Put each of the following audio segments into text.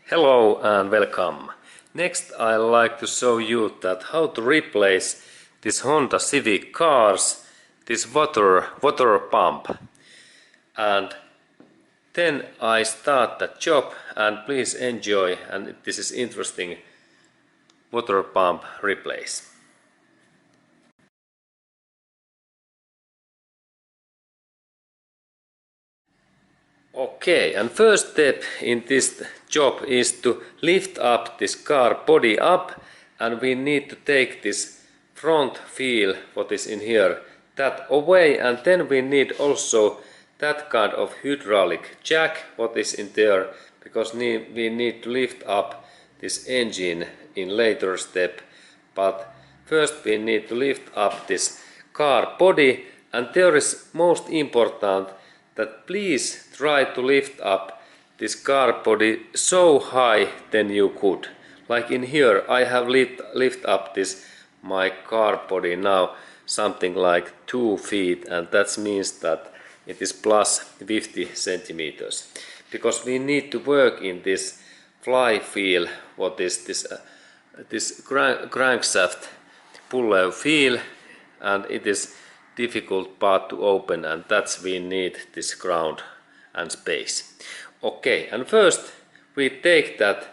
Hello and welcome. Next I like to show you that how to replace this Honda Civic cars, this water pump. And then I start the job, and please enjoy, and this is interesting water pump replace. Okay, and first step in this job is to lift up this car body up, and we need to take this front wheel, what is in here, that away, and then we need also that kind of hydraulic jack, what is in there, because we need to lift up this engine in later step, but first we need to lift up this car body, and there is most important that please try to lift up this car body so high than you could. Like in here, I have lift up this my car body now something like 2 feet, and that means that it is plus 50 centimeters. Because we need to work in this flywheel, what is this crankshaft pulley wheel, and it is difficult part to open, and that's we need this ground and space. Okay, and first we take that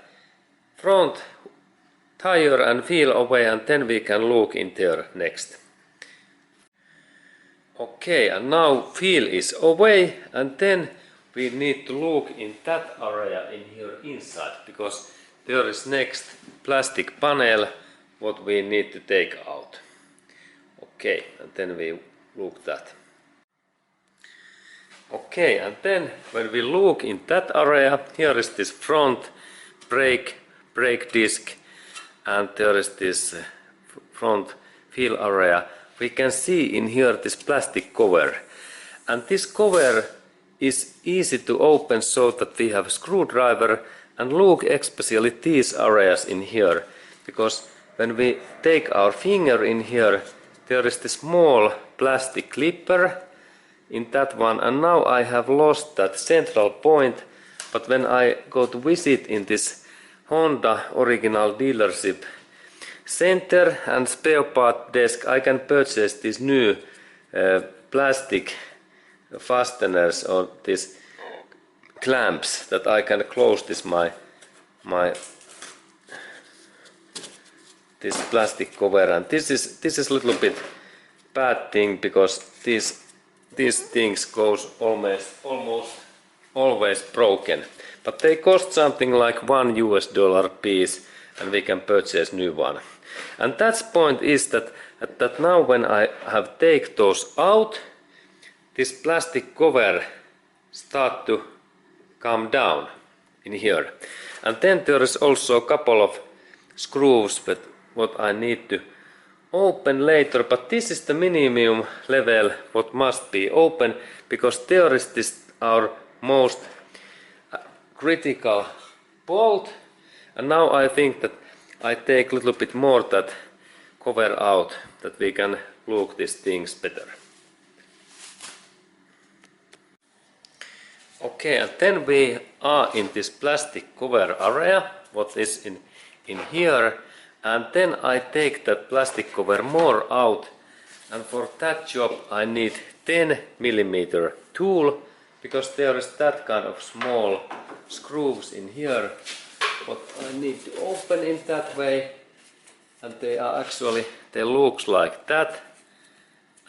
front tire and wheel away, and then we can look in there next. Okay, and now wheel is away, and then we need to look in that area in here inside, because there is next plastic panel what we need to take out. Okay, and then we look that. Okay, and then when we look in that area, here is this front brake disc, and there is this front wheel area. We can see in here this plastic cover, and this cover is easy to open so that we have a screwdriver, and look especially these areas in here, because when we take our finger in here, there is this small plastic clipper in that one, and now I have lost that central point, but when I go to visit in this Honda original dealership center and spare part desk, I can purchase these new plastic fasteners or these clamps that I can close this this plastic cover, and this is a little bit bad thing, because these things goes almost always broken, but they cost something like $1 piece, and we can purchase new one. And that's point is that now when I have take those out, this plastic cover start to come down in here, and then there is also a couple of screws that what I need to open later, but this is the minimum level what must be open, because there is this our most critical bolt, and now I think that I take a little bit more that cover out, that we can look these things better. Okay, and then we are in this plastic cover area, what is in here, and then I take that plastic cover more out, and for that job I need 10mm tool, because there is that kind of small screws in here what I need to open in that way, and they are actually, they looks like that,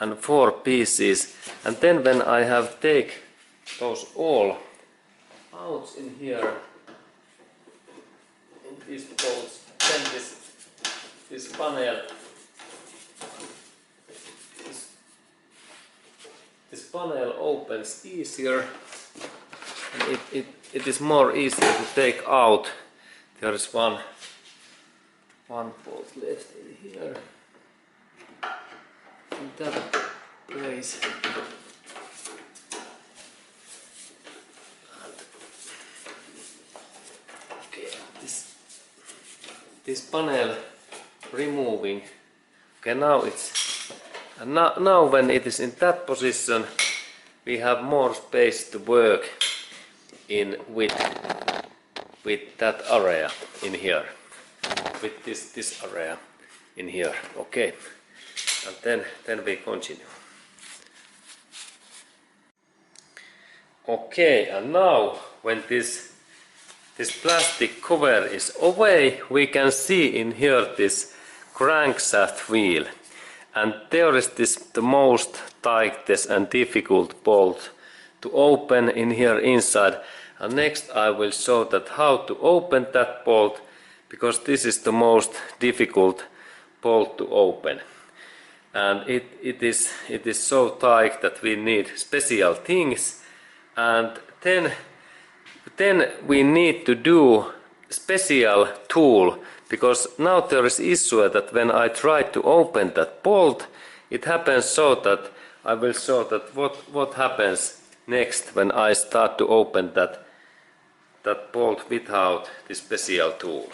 and 4 pieces, and then when I have take those all out in here in these bolts, then this panel, this panel opens easier, and it is more easier to take out. There is one bolt left in here, in that place. Okay, this panel removing. Okay, now it's, and now when it is in that position, we have more space to work in with. with that area in here, with this area in here. Okay, and then we continue. Okay, and now when this plastic cover is away, we can see in here this crankshaft wheel, and there is the most tightest and difficult bolt to open in here inside. And next I will show that how to open that bolt, because this is the most difficult bolt to open, and it is so tight that we need special things, and then we need to do special tool, because now there is issue that when I try to open that bolt, it happens so that I will show that what happens next when I start to open that bolt without the special tool.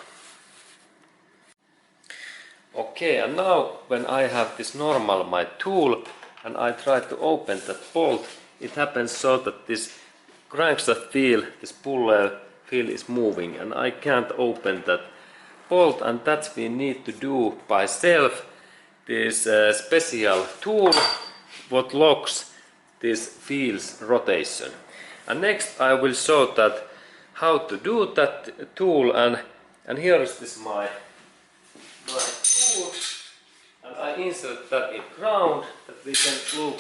Okay, and now when I have this normal my tool and I try to open that bolt, it happens so that this crankshaft wheel, this puller wheel is moving, and I can't open that bolt, and that we need to do by self. This special tool what locks this wheel's rotation. And next I will show that how to do that tool, and here is this my tool, and I insert that in ground that we can look.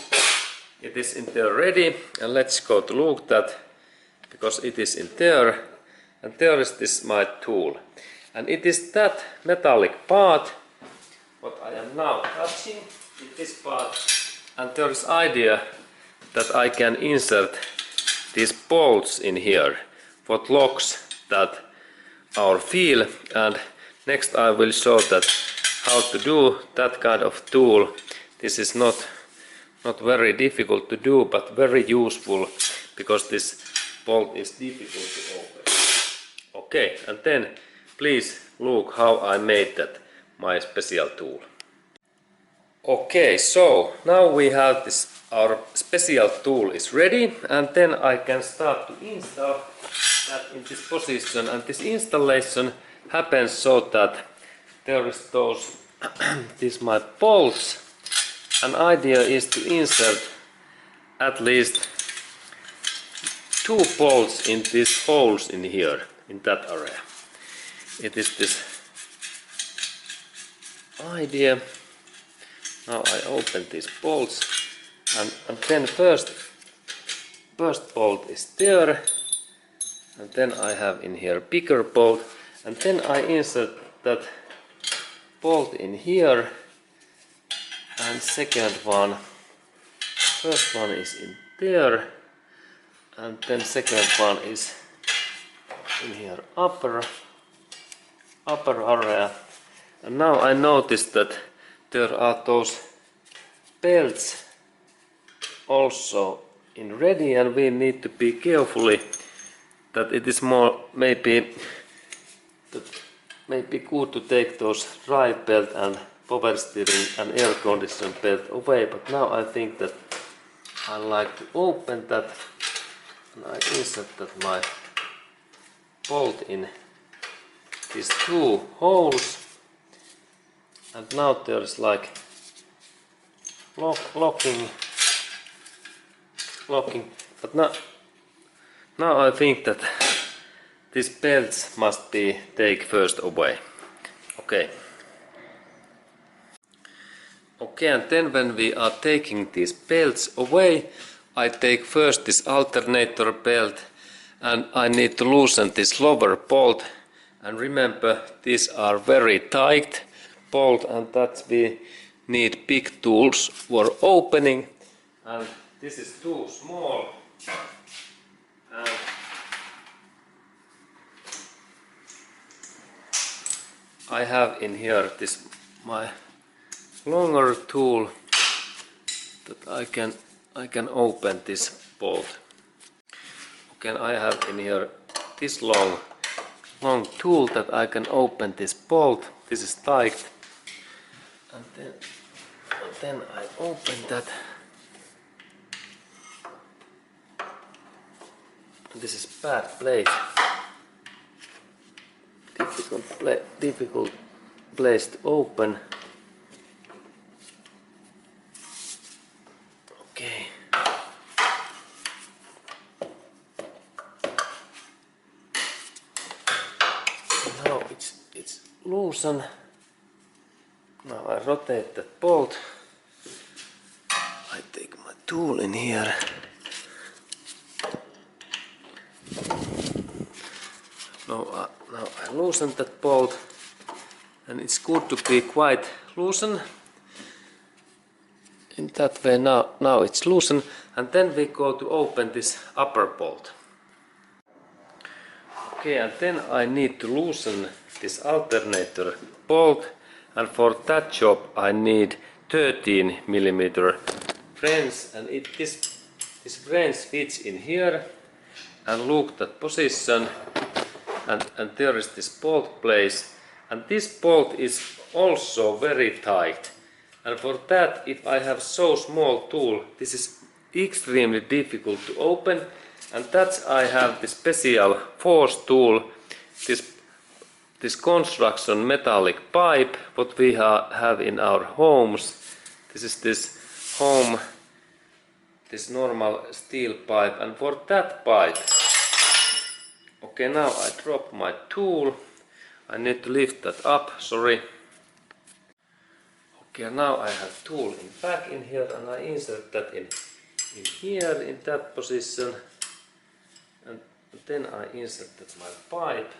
It is in there ready, and let's go to look that, because it is in there, and there is this my tool, and it is that metallic part what I am now touching in this part, and there is idea that I can insert these bolts in here what locks that our wheel. And next I will show that how to do that kind of tool. This is not very difficult to do, but very useful, because this bolt is difficult to open. Okay, and then please look how I made that my special tool. Okay, so now we have this, our special tool is ready, and then I can start to install that in this position. And this installation happens so that there is those these my bolts, and idea is to insert at least 2 bolts in these holes in here, in that area. It is this idea. Now I open these bolts, and then first bolt is there, and then I have in here bigger bolt, and then I insert that bolt in here, and second one, first one is in there, and then second one is in here upper area. And now I noticed that there are those belts also in ready, and we need to be carefully that it is more maybe good to take those drive belt and power steering and air condition belt away, but now I think that I like to open that, and I insert that my bolt in these 2 holes, and now there's like locking, but now I think that these belts must be take first away. Okay, and then when we are taking these belts away, I take first this alternator belt, and I need to loosen this lower bolt, and remember these are very tight bolt, and that we need big tools for opening, and this is too small, and I have in here this my longer tool that I can open this bolt. Okay, I have in here this long tool that I can open this bolt. This is tight, and then I open that. This is bad place. difficult place to open. Okay. Now it's loosened. Now I rotate that bolt. I take my tool in here. Now I loosen that bolt, and it's good to be quite loosened. In that way now it's loosened, and then we go to open this upper bolt. Okay, and then I need to loosen this alternator bolt, and for that job I need 13mm wrench, and this wrench fits in here, and look that position, and there is this bolt place, and this bolt is also very tight, and for that, if I have so small tool, this is extremely difficult to open, and that's I have the special force tool, this construction metallic pipe what we have in our homes. This is this normal steel pipe, and for that pipe, okay, now I drop my tool. I need to lift that up, sorry. Okay, now I have tool back in here, and I insert that in here in that position, and then I inserted my pipe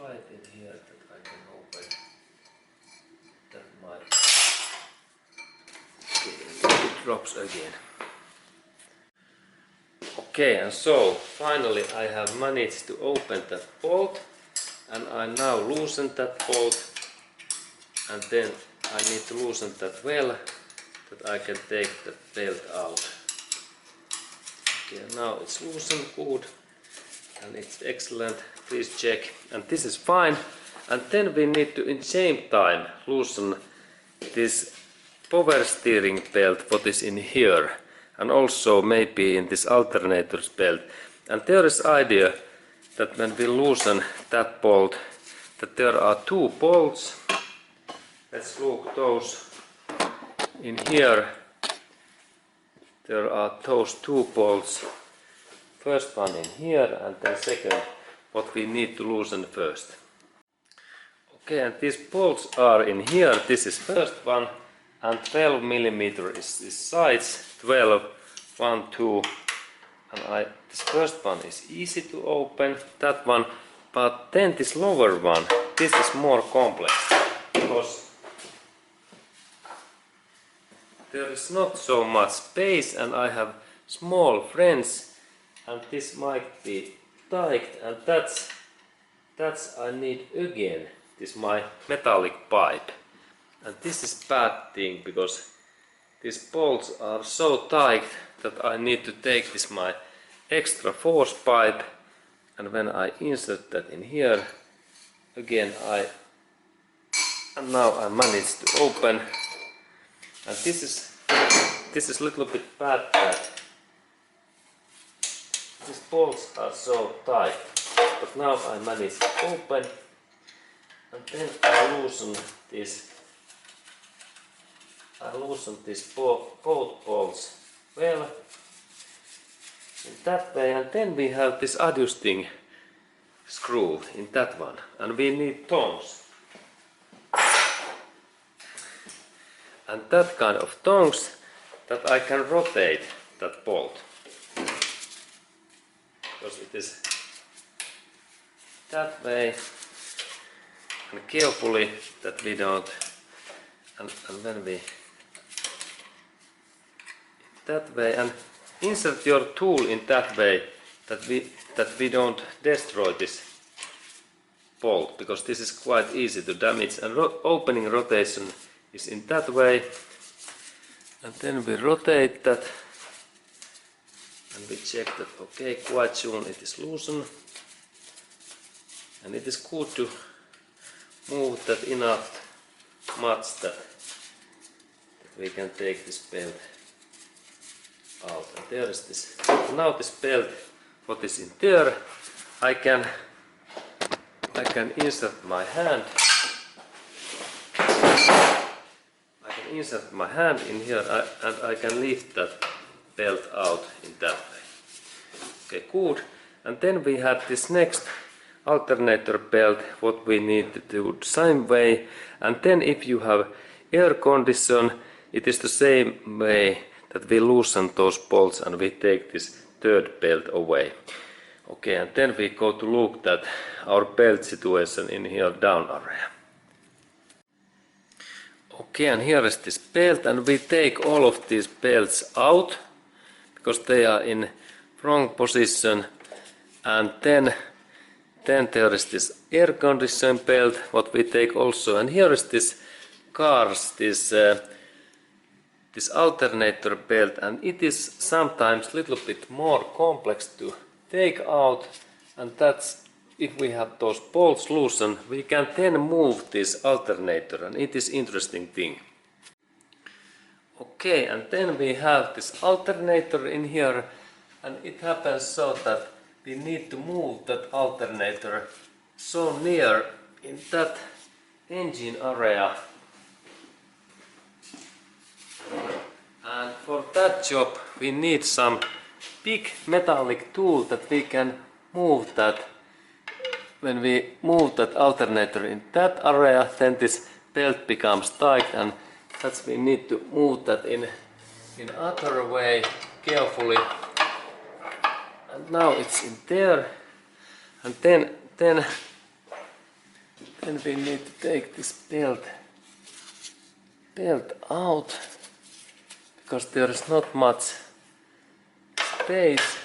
in here that I can open that my it drops again. Okay, and so finally I have managed to open that bolt, and I now loosen that bolt, and then I need to loosen that well that I can take the belt out. Okay, now it's loosened good, and it's excellent. Please check, and this is fine. And then we need to in the same time loosen this power steering belt what is in here, and also maybe in this alternator's belt. And there is idea that when we loosen that bolt, that there are two bolts. Let's look those in here. There are those two bolts. First one in here, and then second what we need to loosen first. Okay, and these bolts are in here. This is first one, and 12mm is this size, 12, 1, 2, and this first one is easy to open, that one, but then this lower one, this is more complex, because there is not so much space, and I have small friends, and this might be tight, and that's I need again this my metallic pipe, and this is bad thing because these bolts are so tight that I need to take this my extra force pipe, and when I insert that in here again and now I managed to open, and this is a little bit bad that these bolts are so tight, but now I managed to open, and then I loosen these both bolts well in that way, and then we have this adjusting screw in that one, and we need tongs, and that kind of tongs that I can rotate that bolt, because it is that way, and carefully that we don't, and when we that way, and insert your tool in that way that we don't destroy this bolt, because this is quite easy to damage, and opening rotation is in that way, and then we rotate that, and we check that okay, quite soon it is loosened, and it is good to move that enough much that we can take this belt out, and there is this, now this belt what is in there, I can I can insert my hand. Insert my hand in here and I can lift that belt out in that way. Okay, good. And then we have this next alternator belt, what we need to do the same way. And then if you have air condition, it is the same way that we loosen those bolts and we take this third belt away. Okay, and then we go to look at our belt situation in here down area. Okay, and here is this belt, and we take all of these belts out because they are in wrong position. And then there is this air conditioning belt, what we take also. And here is this cars, this alternator belt, and it is sometimes a little bit more complex to take out. And that's, if we have those bolts loosened, we can then move this alternator, and it is interesting thing. Okay, and then we have this alternator in here, and it happens so that we need to move that alternator so near in that engine area. And for that job we need some big metallic tool that we can move that. When we move that alternator in that area, then this belt becomes tight, and that's we need to move that in other way carefully. And now it's in there, and then we need to take this belt out because there is not much space,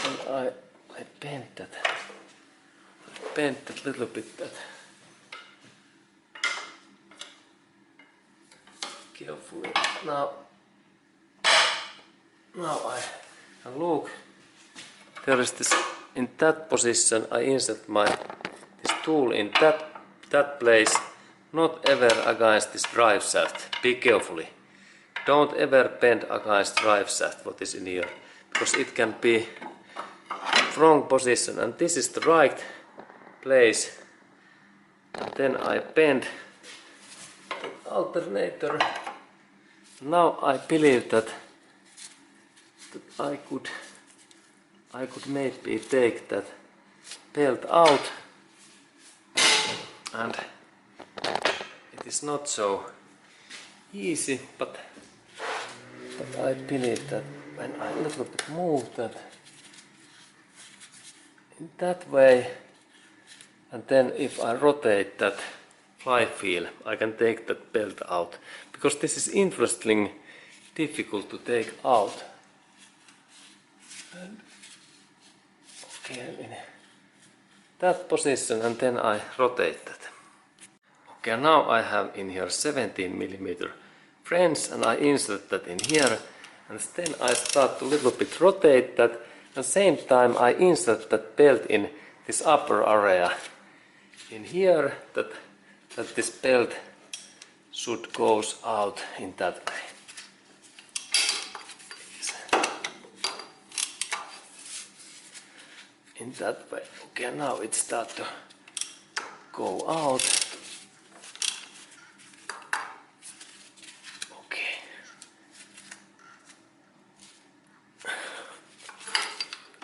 and I bent that little bit. That carefully. Now I look. There is this in that position. I insert this tool in that place. Not ever against this drive shaft. Be carefully. Don't ever bend against drive shaft. What is in here, because it can be wrong position. And this is the right place. And then I bend the alternator. Now I believe that I could maybe take that belt out, and it is not so easy, but I believe that when I a little bit move that in that way, and then if I rotate that flywheel, I can take that belt out, because this is interesting, difficult to take out. And okay, I'm in that position, and then I rotate that. Okay, now I have in here 17mm French, and I insert that in here, and then I start to little bit rotate that. At the same time I insert that belt in this upper area in here, that this belt should goes out in that way. In that way. Okay, now it starts to go out. Okay.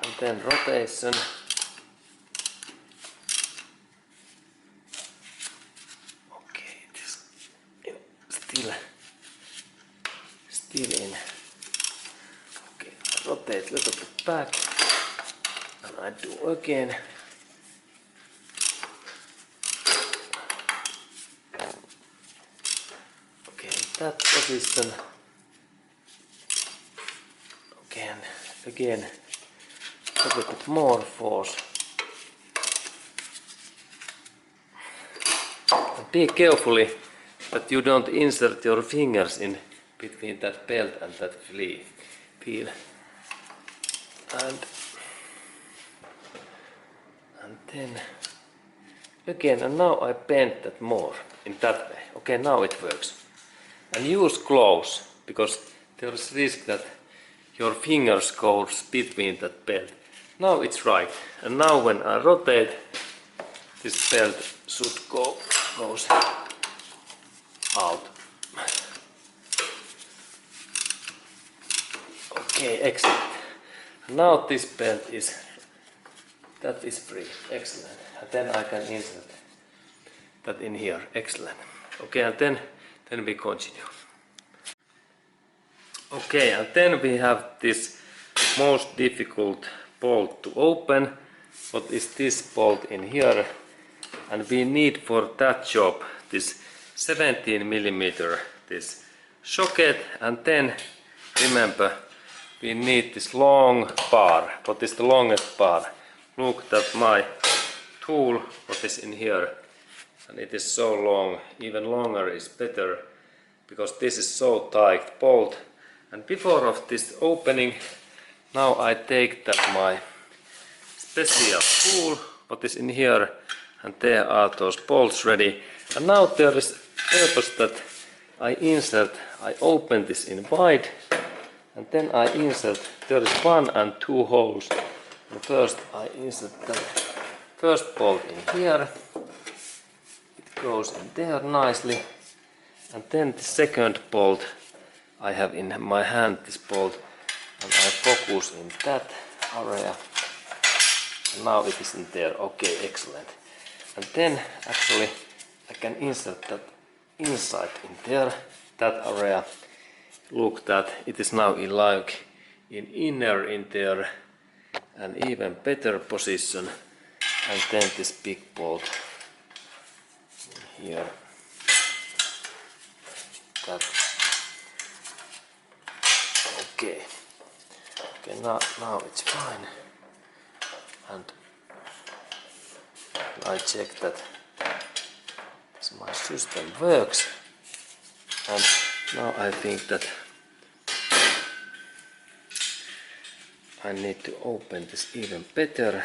And then rotation. Okay, it is still in. Okay, rotate a little bit back. And I do again. Okay, that position. Again, a little bit more force. And be carefully that you don't insert your fingers in between that belt and that wheel. And then again, and now I bend that more in that way. Okay, now it works. And use gloves, because there is risk that your fingers goes between that belt. Now it's right. And now when I rotate, this belt should goes out. Okay, excellent. Now this belt is free. Excellent. And then I can insert that in here. Excellent. Okay, and then we continue. Okay, and then we have this most difficult bolt to open. What is this bolt in here? And we need for that job this 17mm this socket, and then remember we need this long bar. What is the longest bar? Look that my tool, what is in here, and it is so long. Even longer is better, because this is so tight bolt. And before of this opening, now I take that my special tool, what is in here, and there are those bolts ready. And now there is purpose that I open this in wide, and then I insert, there is 1 and 2 holes. And first I insert the first bolt in here, it goes in there nicely, and then the second bolt I have in my hand, this bolt, and I focus in that area, and now it is in there. Okay, excellent. And then actually I can insert that inside in there, that area. Look that it is now in like in inner in there, an even better position. And then this big bolt in here, that. Okay, now it's fine, and I check that my system works, and now I think that I need to open this even better.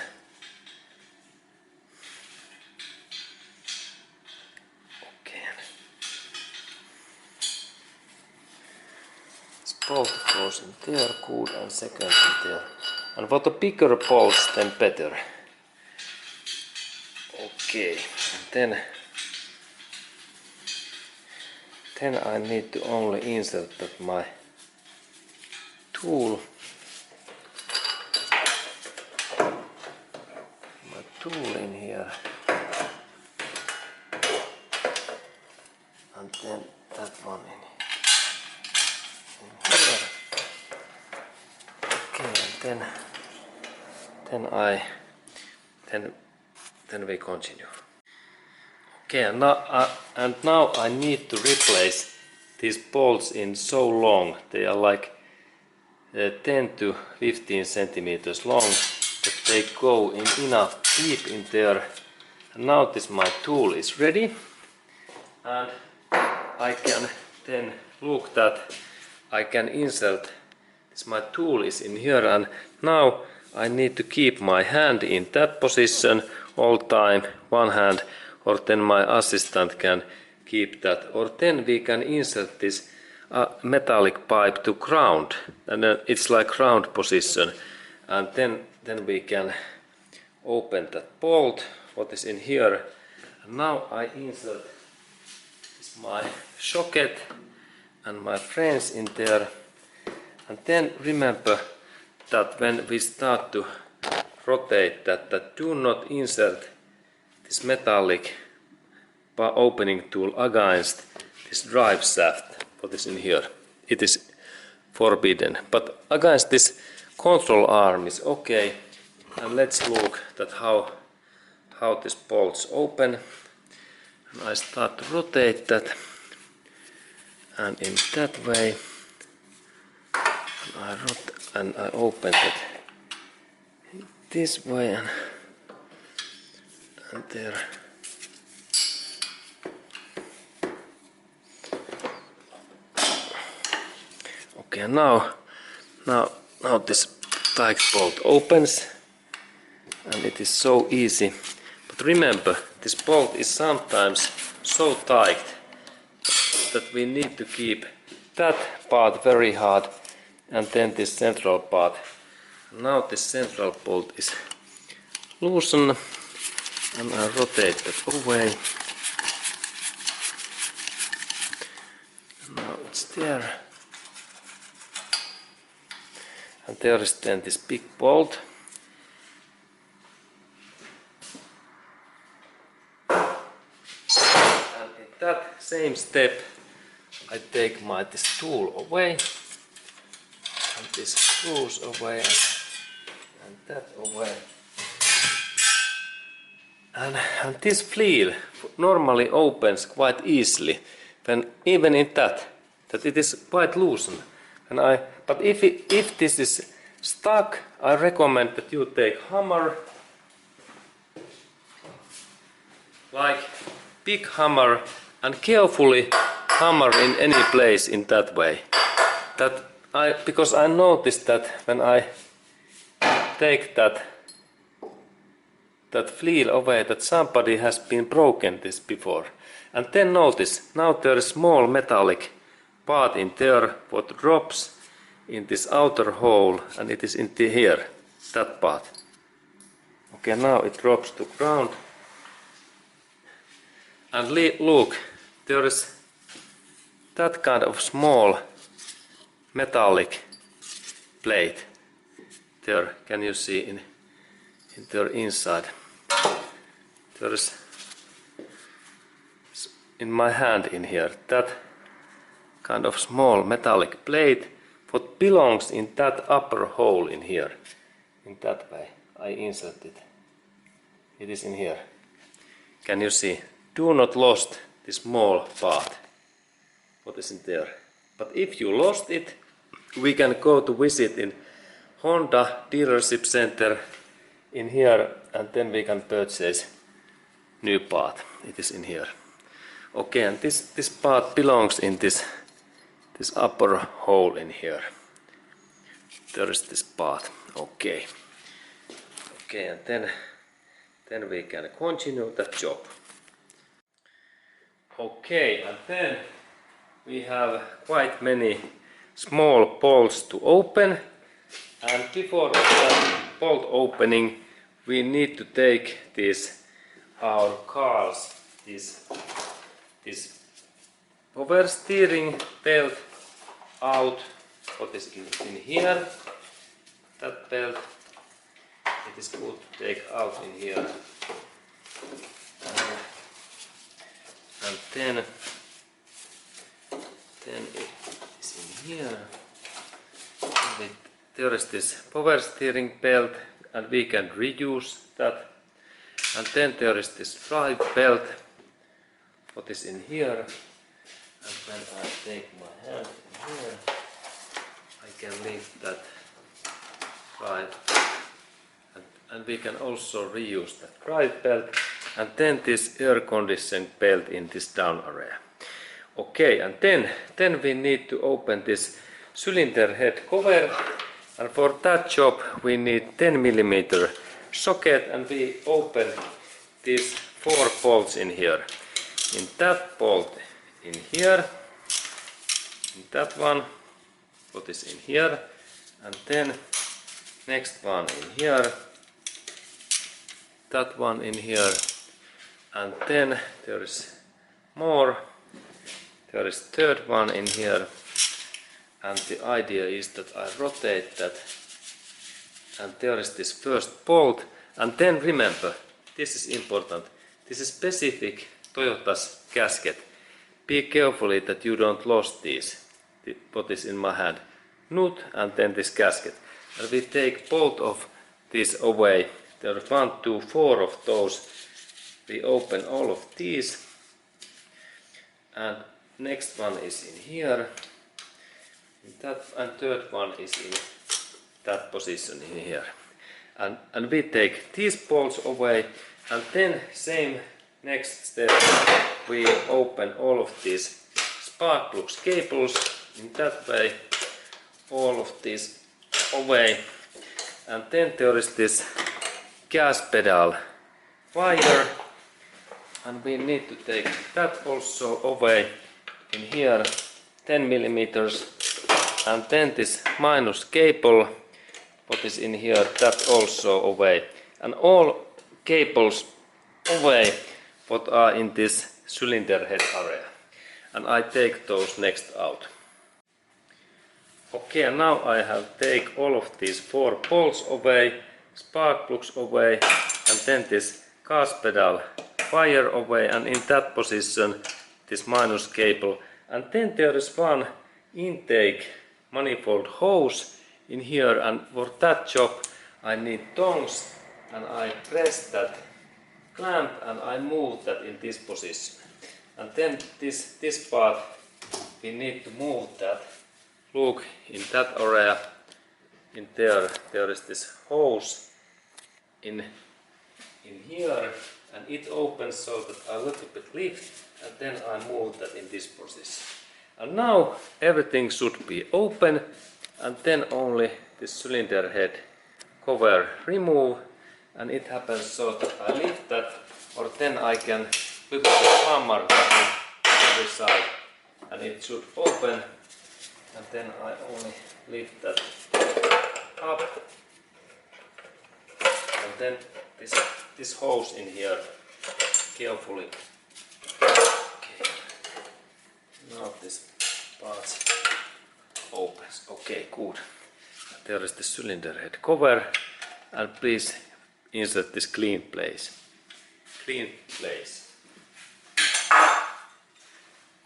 Okay, this bolt goes in there, good, and second in there, and for the bigger bolts then better. Okay, and then I need to only insert that my tool in here, and then that one in here. Okay, and then we continue. Okay, and now I need to replace these bolts in so long. They are like 10 to 15 centimeters long, that they go in enough deep in there. And now this my tool is ready, and I can then look that I can insert this. My tool is in here, and now I need to keep my hand in that position all time, one hand, or then my assistant can keep that, or then we can insert this metallic pipe to ground, and it's like ground position, and then we can open that bolt what is in here. And now I insert this my socket and my friends in there, and then remember that when we start to rotate that do not insert this metallic opening tool against this drive shaft what is in here. It is forbidden, but against this control arm is okay. And let's look that how this bolts open. And I start to rotate that, and in that way and I open it this way, and there. Okay, now this tight bolt opens, and it is so easy. But remember, this bolt is sometimes so tight that we need to keep that part very hard, and then this central part. Now this central bolt is loosened and I rotate that away. Now it's there. And there is then this big bolt. And in that same step I take this tool away. And this screws away and that away. And this fleel normally opens quite easily, when even in that it is quite loosened. But if this is stuck, I recommend that you take hammer, like big hammer, and carefully hammer in any place in that way. Because I noticed that when I take that fleel away, that somebody has been broken this before. And then notice, now there is small metallic part in there what drops in this outer hole, and it is in here, that part. Okay, now it drops to ground. And look, there is that kind of small metallic plate there. Can you see in there inside? There is in my hand in here that kind of small metallic plate what belongs in that upper hole in here. In that way I insert it. It is in here. Can you see? Do not lost this small part what is in there. But if you lost it, we can go to visit in Honda dealership center in here, and then we can purchase new part. It is in here. Okay, and this part belongs in this upper hole in here. There is this part. Okay. Okay, and then we can continue the job. Okay, and then we have quite many small bolts to open, and before that bolt opening we need to take our cars this power steering belt out. What is in here? That belt, it is good to take out in here. And then it is in here. There is this power steering belt, and we can reuse that. And then there is this drive belt, what is in here. And when I take my hand in here, I can lift that drive. And we can also reuse that drive belt. And then this air conditioning belt in this down area. Okay, and then we need to open this cylinder head cover, and for that job we need 10 mm socket, and we open these 4 bolts in here. In that bolt in here, in that one, what is in here, and then next one in here, that one in here, and then there is more. There is third one in here, and the idea is that I rotate that, and there is this first bolt. And then remember, this is important, this is specific Toyota's gasket. Be careful that you don't lose these, what is in my hand, nut and then this gasket. And we take both of these away. There are 1, 2, 4 of those. We open all of these, and next one is in here, and third one is in that position in here. And we take these bolts away, and then same next step, we open all of these spark plugs cables in that way, all of these away. And then there is this gas pedal wire, and we need to take that also away in here, 10 mm, and then this minus cable what is in here, that also away. And all cables away what are in this cylinder head area. And I take those next out. Okay, and now I have take all of these 4 bolts away, spark plugs away, and then this gas pedal wire away, and in that position this minus cable. And then there is one intake manifold hose in here, and for that job I need tongs, and I press that clamp and I move that in this position. And then this part we need to move that. Look, in that area, in there is this hose in here, and it opens so that I little bit lift, and then I move that in this position. And now everything should be open, and then only this cylinder head cover remove, and it happens so that I lift that, or then I can little bit hammer that on every side, and it should open. And then I only lift that up, and then this hose in here carefully. Okay. Now this part opens. Okay, good. There is the cylinder head cover, and please insert this clean place. Clean place.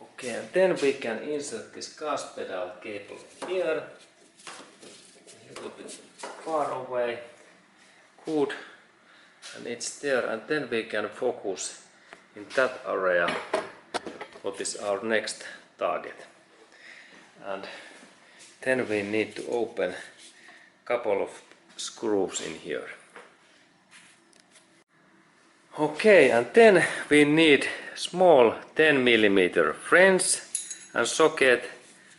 Okay, and then we can insert this gas pedal cable here, a little bit far away, good, and it's there, and then we can focus in that area what is our next target. And then we need to open a couple of screws in here. Okay, and then we need small 10 mm French and socket,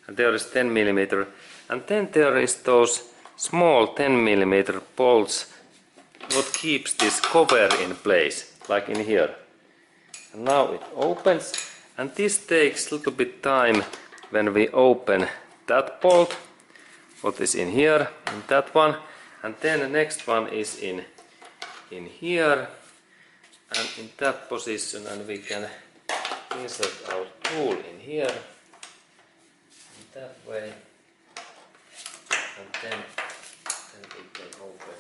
and there is 10 mm, and then there is those small 10 mm bolts what keeps this cover in place, like in here. And now it opens, and this takes a little bit time when we open that bolt what is in here, and that one, and then the next one is in here and in that position, and we can insert our tool in here in that way, and then we can open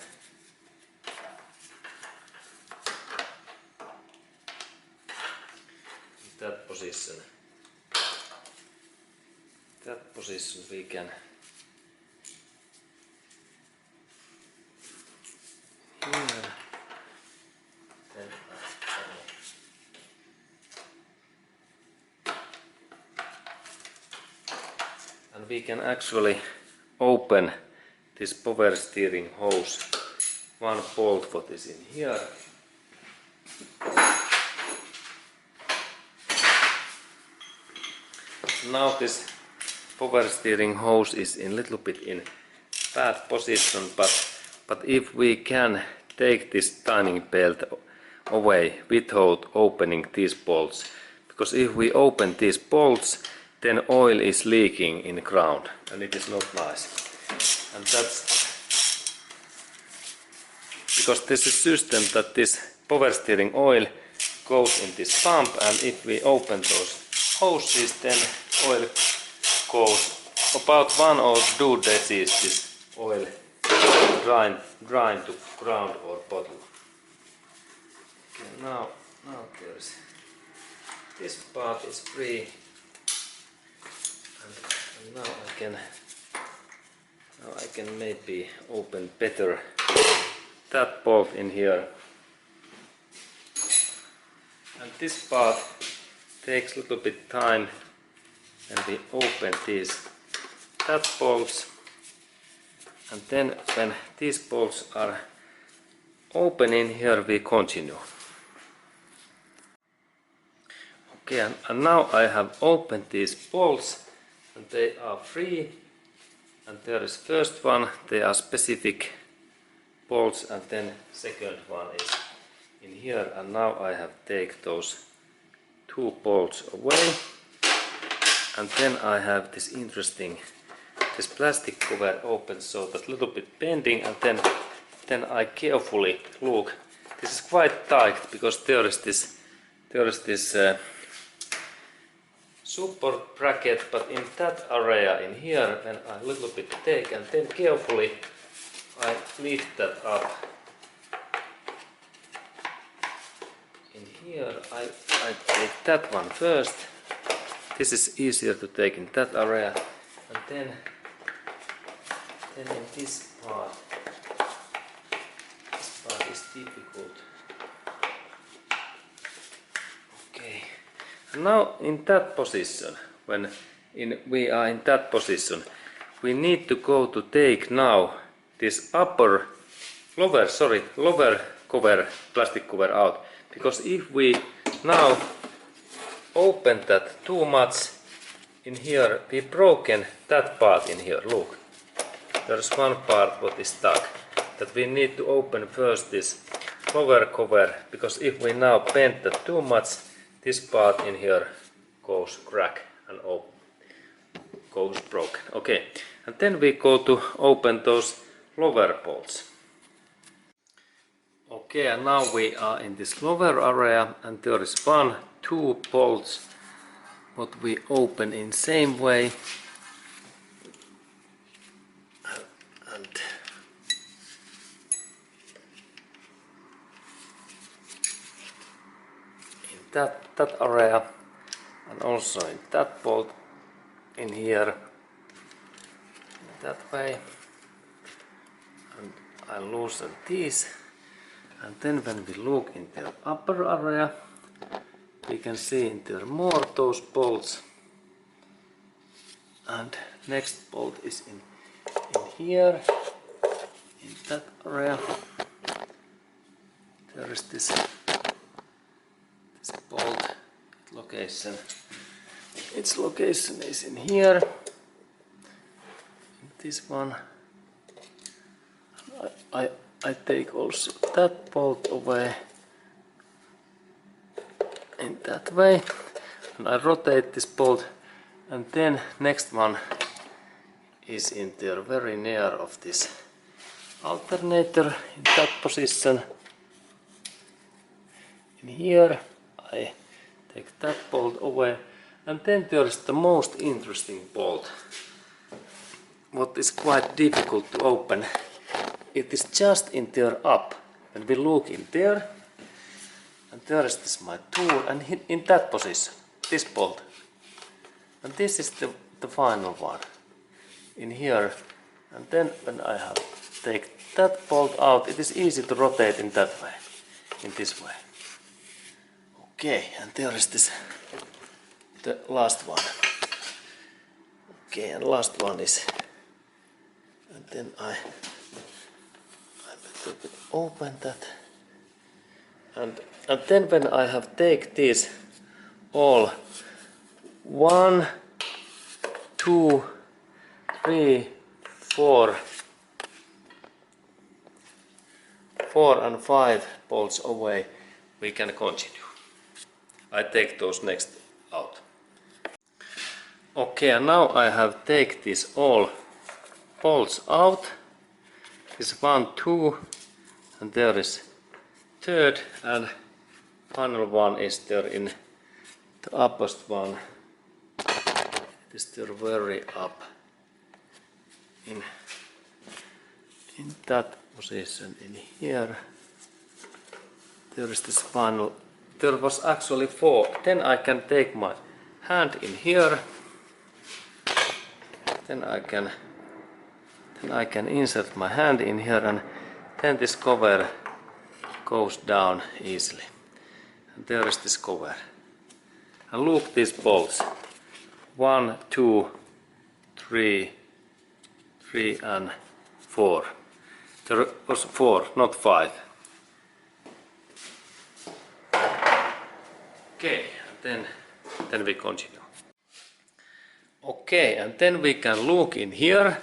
in that position. That position we can here. And we can actually open this power steering hose, one bolt what is in here. Now this power steering hose is in little bit in bad position, but if we can take this timing belt away without opening these bolts, because if we open these bolts, then oil is leaking in the ground, and it is not nice. And that's because there's a system that this power steering oil goes in this pump, and if we open those hoses, then oil goes about 1 or 2 decis, this oil drain to ground or bottle. Okay, now there's this part is free. And now I can maybe open better that bolt in here. And this part takes a little bit time when we open these bolts. And then when these bolts are open in here, we continue. Okay, and now I have opened these bolts, and they are free, and there is first one, they are specific bolts, and then second one is in here, and now I have taken those 2 bolts away, and then I have this interesting this plastic cover opens so that little bit bending, and then I carefully look. This is quite tight because there is this support bracket, but in that area in here, when I little bit take and then carefully I lift that up. In here I take that one first. This is easier to take in that area, and then in this part is difficult. Okay. Now in that position, we are in that position, we need to go to take now this lower cover, plastic cover out, because if we now open that too much in here, we broken that part in here. Look, there's one part what is stuck, that we need to open first this lower cover, because if we now bend that too much, this part in here goes crack and goes broken. Okay, and then we go to open those lower bolts. Okay, and now we are in this lower area, and there is 2 bolts what we open in same way. And in that area, and also in that bolt in here, that way, and I loosen these, and then when we look in the upper area, we can see in there more those bolts, and next bolt is in here, in that area. There is this bolt location. Its location is in here. This one. I take also that bolt away in that way, and I rotate this bolt, and then next one is in there very near of this alternator in that position. In here I take that bolt away, and then there is the most interesting bolt, what is quite difficult to open. It is just in there up. When we look in there, and there is this my tool, and in that position, this bolt. And this is the final one in here. And then when I have take that bolt out, it is easy to rotate in that way, in this way. Okay, and there is this, the last one. Okay, and last one is, and then I open that, and then when I have take these all 1, 2, 3, 4 and 5 bolts away, we can continue. I take those next out. Okay, and now I have take these all bolts out. This 1, 2, and there is third, and final one is there in the uppest one. It is there very up in that position in here. There is this final. There was actually 4. Then I can take my hand in here. Then I can insert my hand in here, and then this cover goes down easily. And there is this cover. And look these bolts. 1, 2, 3, and 4. There was 4, not 5. Okay, and then we continue. Okay, and then we can look in here,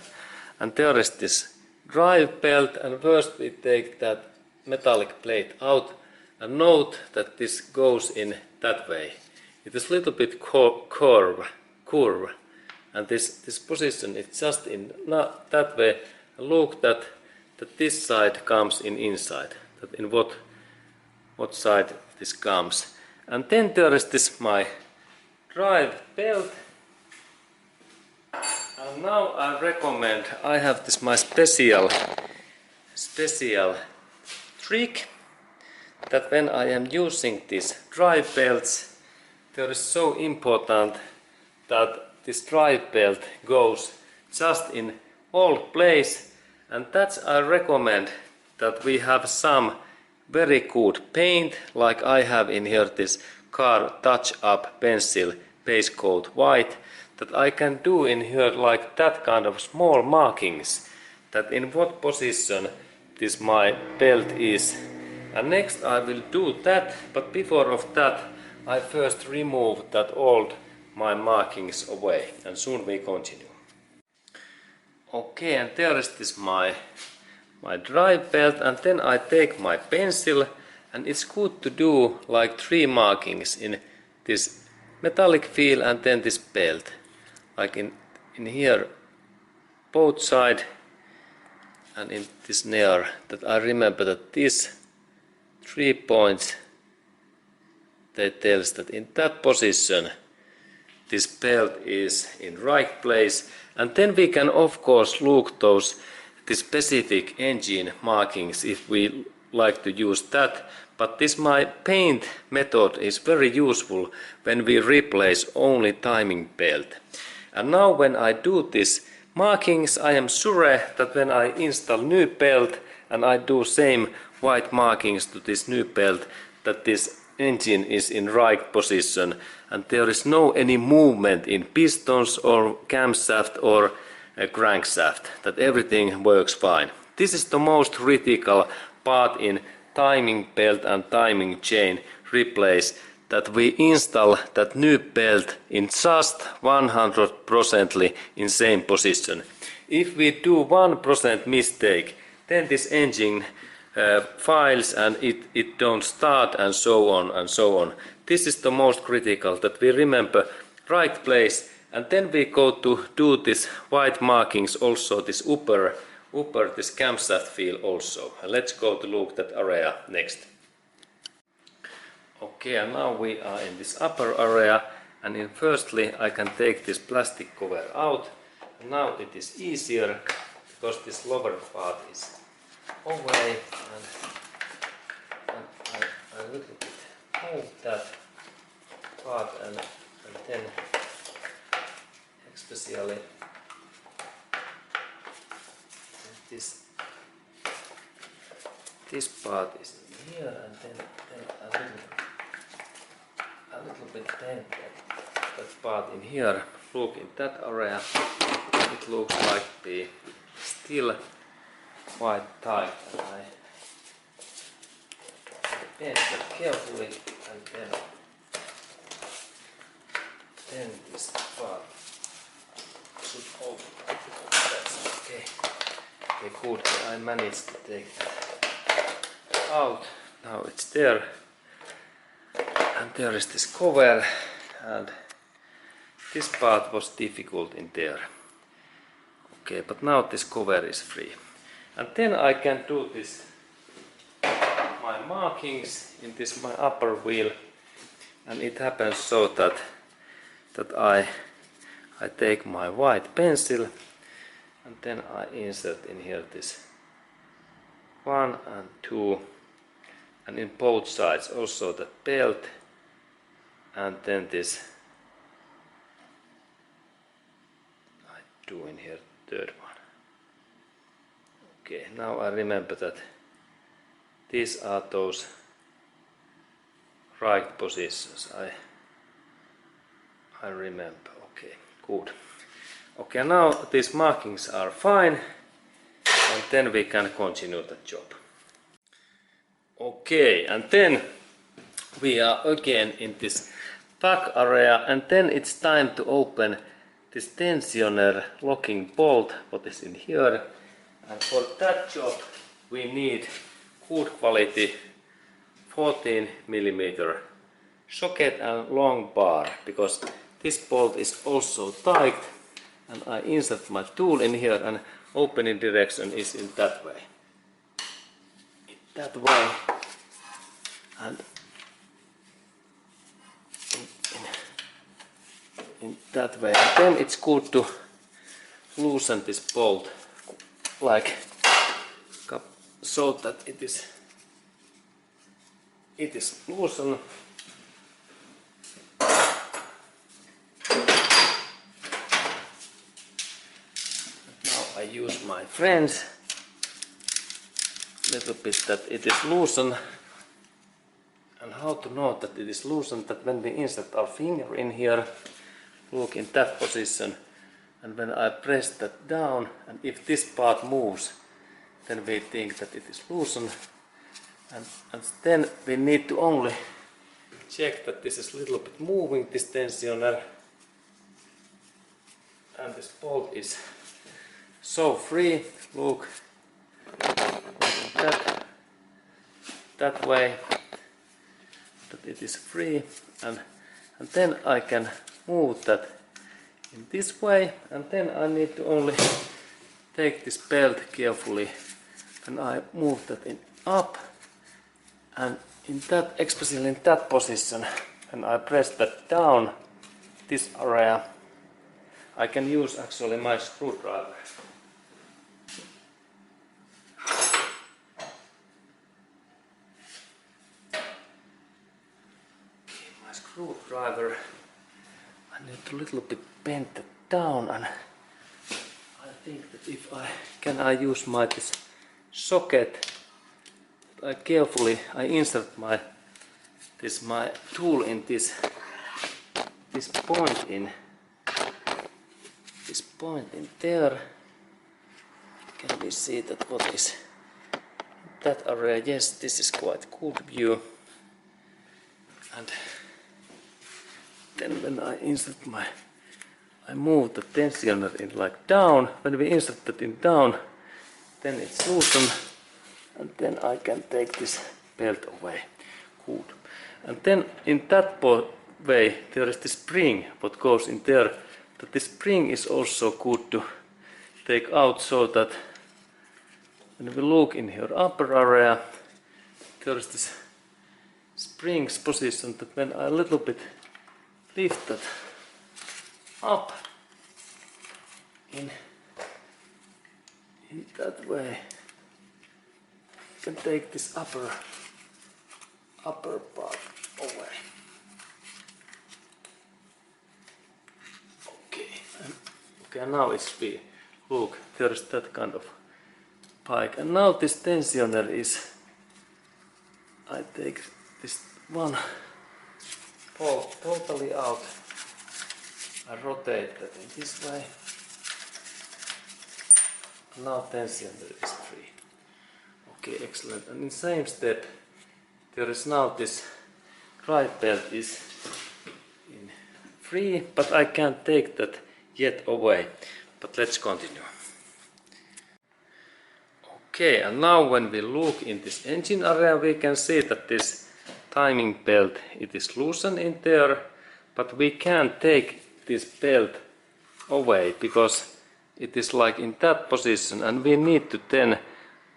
and there is this drive belt, and first we take that metallic plate out, and note that this goes in that way. It is a little bit curve, and this position is just in that way. Look that this side comes inside, that in what side this comes. And then there is this my drive belt. And now I recommend, I have this my special trick, that when I am using these drive belts, there is so important that this drive belt goes just in all place, and that's I recommend that we have some very good paint, like I have in here this car touch up pencil base coat white, that I can do in here like that kind of small markings, that in what position this my belt is. And next I will do that, but before of that I first remove that old my markings away, and soon we continue. Okay, and there is this my drive belt, and then I take my pencil, and it's good to do like 3 markings in this metallic feel and then this belt, like in here both side and in this near, that I remember that these 3 points, they tells that in that position this belt is in right place. And then we can of course look the specific engine markings if we like to use that, but this my paint method is very useful when we replace only timing belt. And now when I do this markings, I am sure that when I install new belt and I do same white markings to this new belt, that this engine is in right position and there is no any movement in pistons or camshaft or a crankshaft, that everything works fine. This is the most critical part in timing belt and timing chain replace, that we install that new belt in just 100% in same position. If we do 1% mistake, then this engine files and it don't start, and so on and so on. This is the most critical, that we remember right place, and then we go to do this white markings also, this upper this camshaft feel also. And let's go to look that area next. Okay, and now we are in this upper area, and in firstly I can take this plastic cover out. And now it is easier because this lower part is away, and I little bit move that part, and then especially this part is in here, and then a little bit bend that part in here. Look in that area, it looks like the still quite tight, and I bend it carefully, and then this part should open. That's okay. Okay, good. I managed to take that out. Now it's there, and there is this cover, and this part was difficult in there. Okay, but now this cover is free. And then I can do this my markings in this my upper wheel, and it happens so that I take my white pencil, and then I insert in here this 1 and 2, and in both sides also the belt, and then this I do in here third one. Okay, now I remember that these are those right positions. I remember. Okay, good. Okay, now these markings are fine, and then we can continue the job. Okay, and then we are again in this back area, and then it's time to open this tensioner locking bolt, what is in here. And for that job we need good quality 14mm socket and long bar, because this bolt is also tight, and I insert my tool in here, and opening direction is in that way. In that way, and in that way. And then it's good to loosen this bolt like so that it is loosened. Now I use my friends little bit that it is loosened. And how to know that it is loosened? That when we insert our finger in here, look in that position, and when I press that down, and if this part moves, then we think that it is loosened. And then we need to only check that this is a little bit moving, this tensioner, and this bolt is so free. Look like that way, that it is free, and then I can move that in this way, and then I need to only take this belt carefully, and I move that in up, and in that, especially in that position, and I press that down, this area, I can use actually my screwdriver. My screwdriver, I need to little bit bend that down, and I think that if I use my this socket, I carefully insert my tool in this point in there. Can we see that what is that area? Yes, this is quite good view. And then when I insert I move the tensioner in like down. When we insert that in down, then it's loosened, and then I can take this belt away. Good. And then in that way there is the spring what goes in there. But the spring is also good to take out, so that when we look in here upper area, there is this springs position that when I a little bit lift that up in that way, I can take this upper part away. Okay, now it's free. Look, there is that kind of pike, and now this tensioner is, I take this one bolt totally out, I rotate that in this way, and now tensioner is free. Okay, excellent. And in same step, there is now this drive belt is in free, but I can't take that yet away. But let's continue. Okay, and now when we look in this engine area, we can see that this timing belt, it is loosened in there, but we can't take this belt away because it is like in that position, and we need to then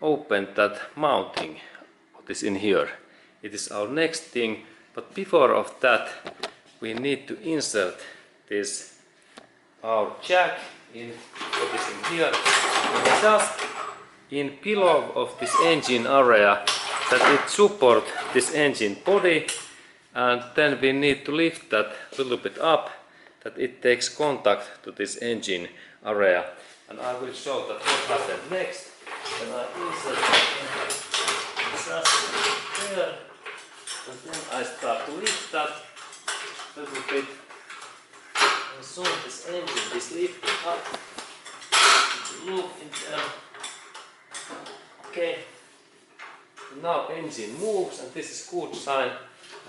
open that mounting what is in here. It is our next thing, but before of that we need to insert this our jack in what is in here, and just in below of this engine area, that it support this engine body, and then we need to lift that a little bit up, that it takes contact to this engine area, and I will show that what happens next when I insert it just there, and then I start to lift that a little bit. And soon this engine is lifted up. Look in there. Okay. Now engine moves, and this is good sign.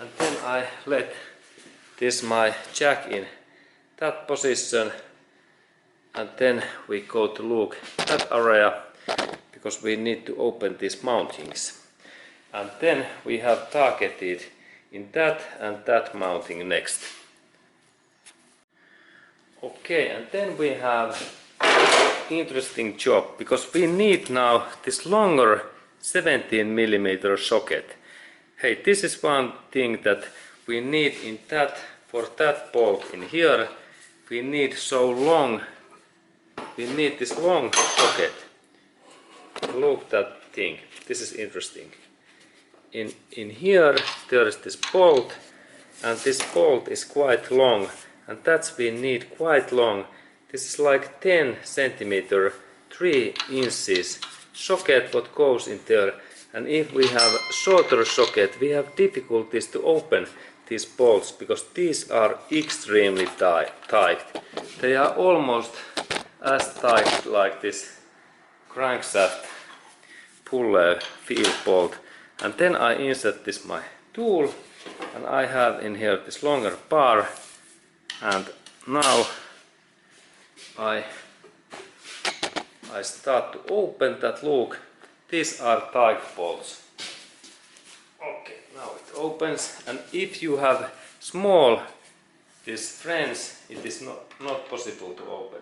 And then I let this my jack in that position, and then we go to look that area because we need to open these mountings. And then we have targeted in that and that mounting next. Okay, and then we have interesting job because we need now this longer 17mm socket. Hey, this is one thing that we need in that, for that bolt in here. We need this long socket. Look that thing. This is interesting. In here there is this bolt, and this bolt is quite long, and that's we need quite long. This is like 10 centimeter, 3 inches socket what goes in there. And if we have shorter socket, we have difficulties to open these bolts because these are extremely tight. They are almost as tight like this crankshaft puller field bolt. And then I insert this my tool, and I have in here this longer bar, and now I start to open that. Look, these are tight bolts. Okay, now it opens, and if you have small these friends, it is not possible to open.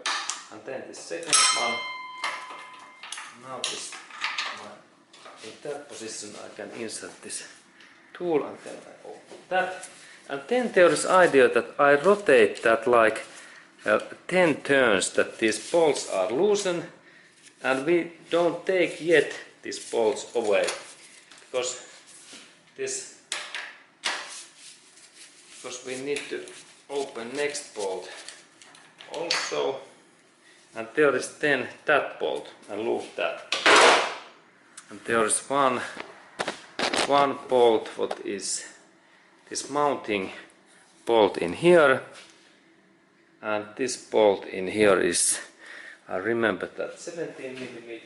And then the second one, now this in that position I can insert this tool, and then I open that. And then there is idea that I rotate that like 10 turns, that these bolts are loosened, and we don't take yet these bolts away because we need to open next bolt also. And there is then that bolt, and look that. And there is one bolt what is this mounting bolt in here, and this bolt in here is, I remember that, 17mm.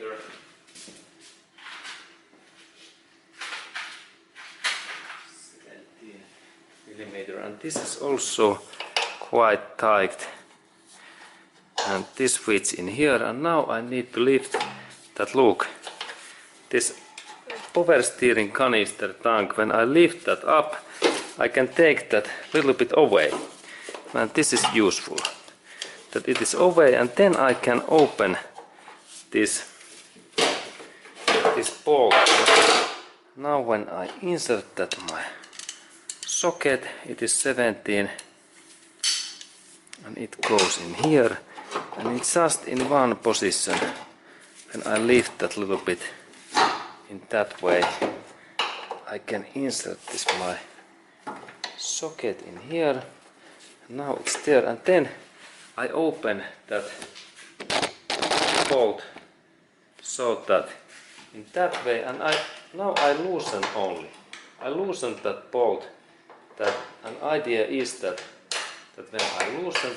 17mm, and this is also quite tight. And this fits in here, and now I need to lift that. Look, this power steering canister tank, when I lift that up, I can take that little bit away, and this is useful, that it is away, and then I can open this bolt. Now when I insert that my socket, it is 17, and it goes in here, and it's just in one position. When I lift that little bit in that way, I can insert this my socket in here. Now it's there, and then I open that bolt so that in that way, and now I loosen only. I loosen that bolt. That an idea is that when I loosen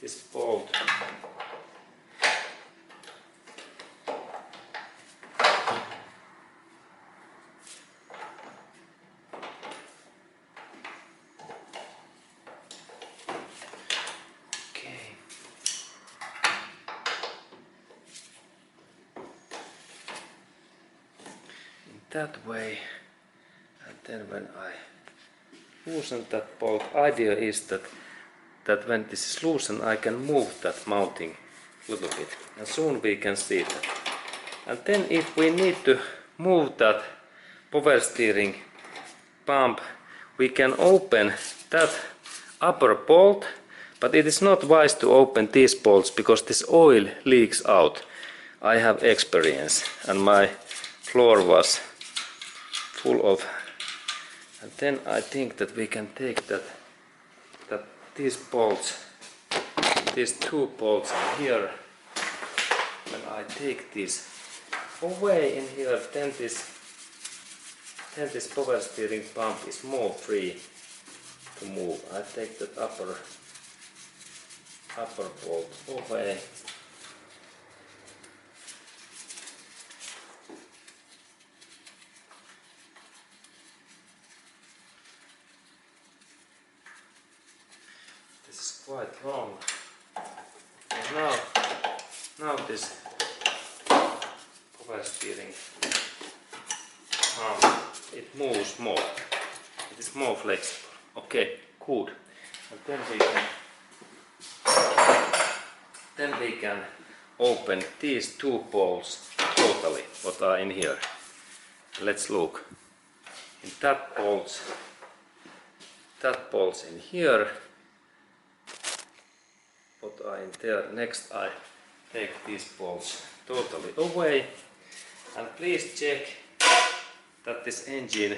this bolt, that way, and then when I loosen that bolt, idea is that when this is loosened, I can move that mounting a little bit, and soon we can see that. And then if we need to move that power steering pump, we can open that upper bolt, but it is not wise to open these bolts because this oil leaks out. I have experience, and my floor was full of. And then I think that we can take that these bolts, these two bolts in here, when I take this away in here, then this power steering pump is more free to move. I take that upper bolt away. This is quite long. And now this power steering pump, it moves more. It is more flexible. Okay, good. And then we can open these two bolts totally, what are in here. Let's look. In that bolts in here, what are in there. Next I take these bolts totally away, and please check that this engine,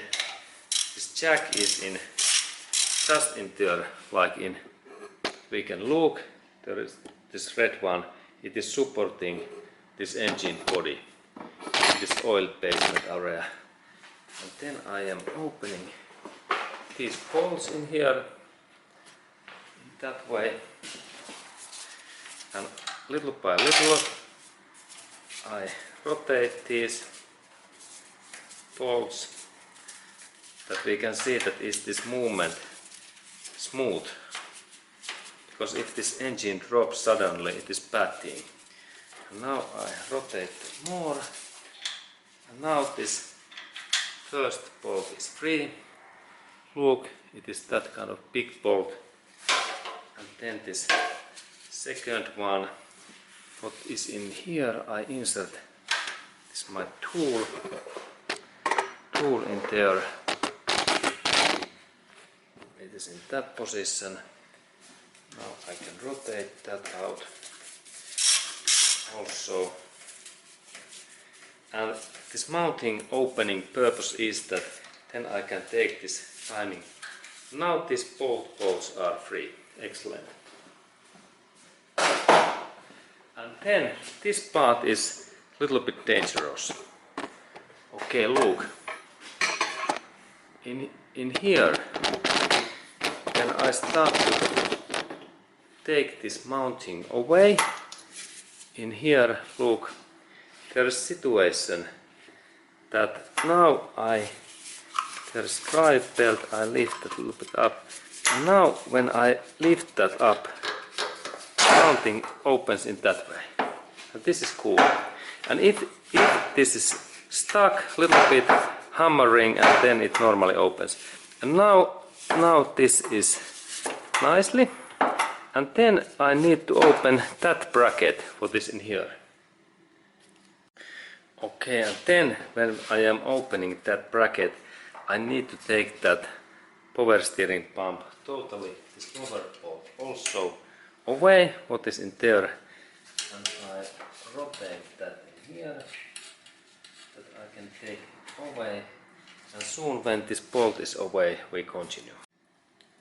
this jack is in just in there, like in, we can look, there is this red one, it is supporting this engine body, this oil basement area. And then I am opening these bolts in here, in that way, and little by little I rotate these bolts, that we can see that is this movement smooth, because if this engine drops suddenly it is bad thing. And now I rotate more, and now this first bolt is free. Look, it is that kind of big bolt. And then this second one, what is in here, I insert this my tool in there. It is in that position. Now I can rotate that out also. And this mounting opening purpose is that then I can take this timing. Now these both bolts are free. Excellent. And then this part is a little bit dangerous. Okay, look. In here, when I start to take this mounting away, in here, look, there is situation that now there's drive belt, I lift it a little bit up, and now when I lift that up, mounting opens in that way. And this is cool. And if this is stuck a little bit, hammering, and then it normally opens. And now this is nicely, and then I need to open that bracket for this in here. Okay, and then when I am opening that bracket, I need to take that power steering pump totally, this lower bolt also away, what is in there, and I rotate that in here, that I can take it away, and soon when this bolt is away, we continue.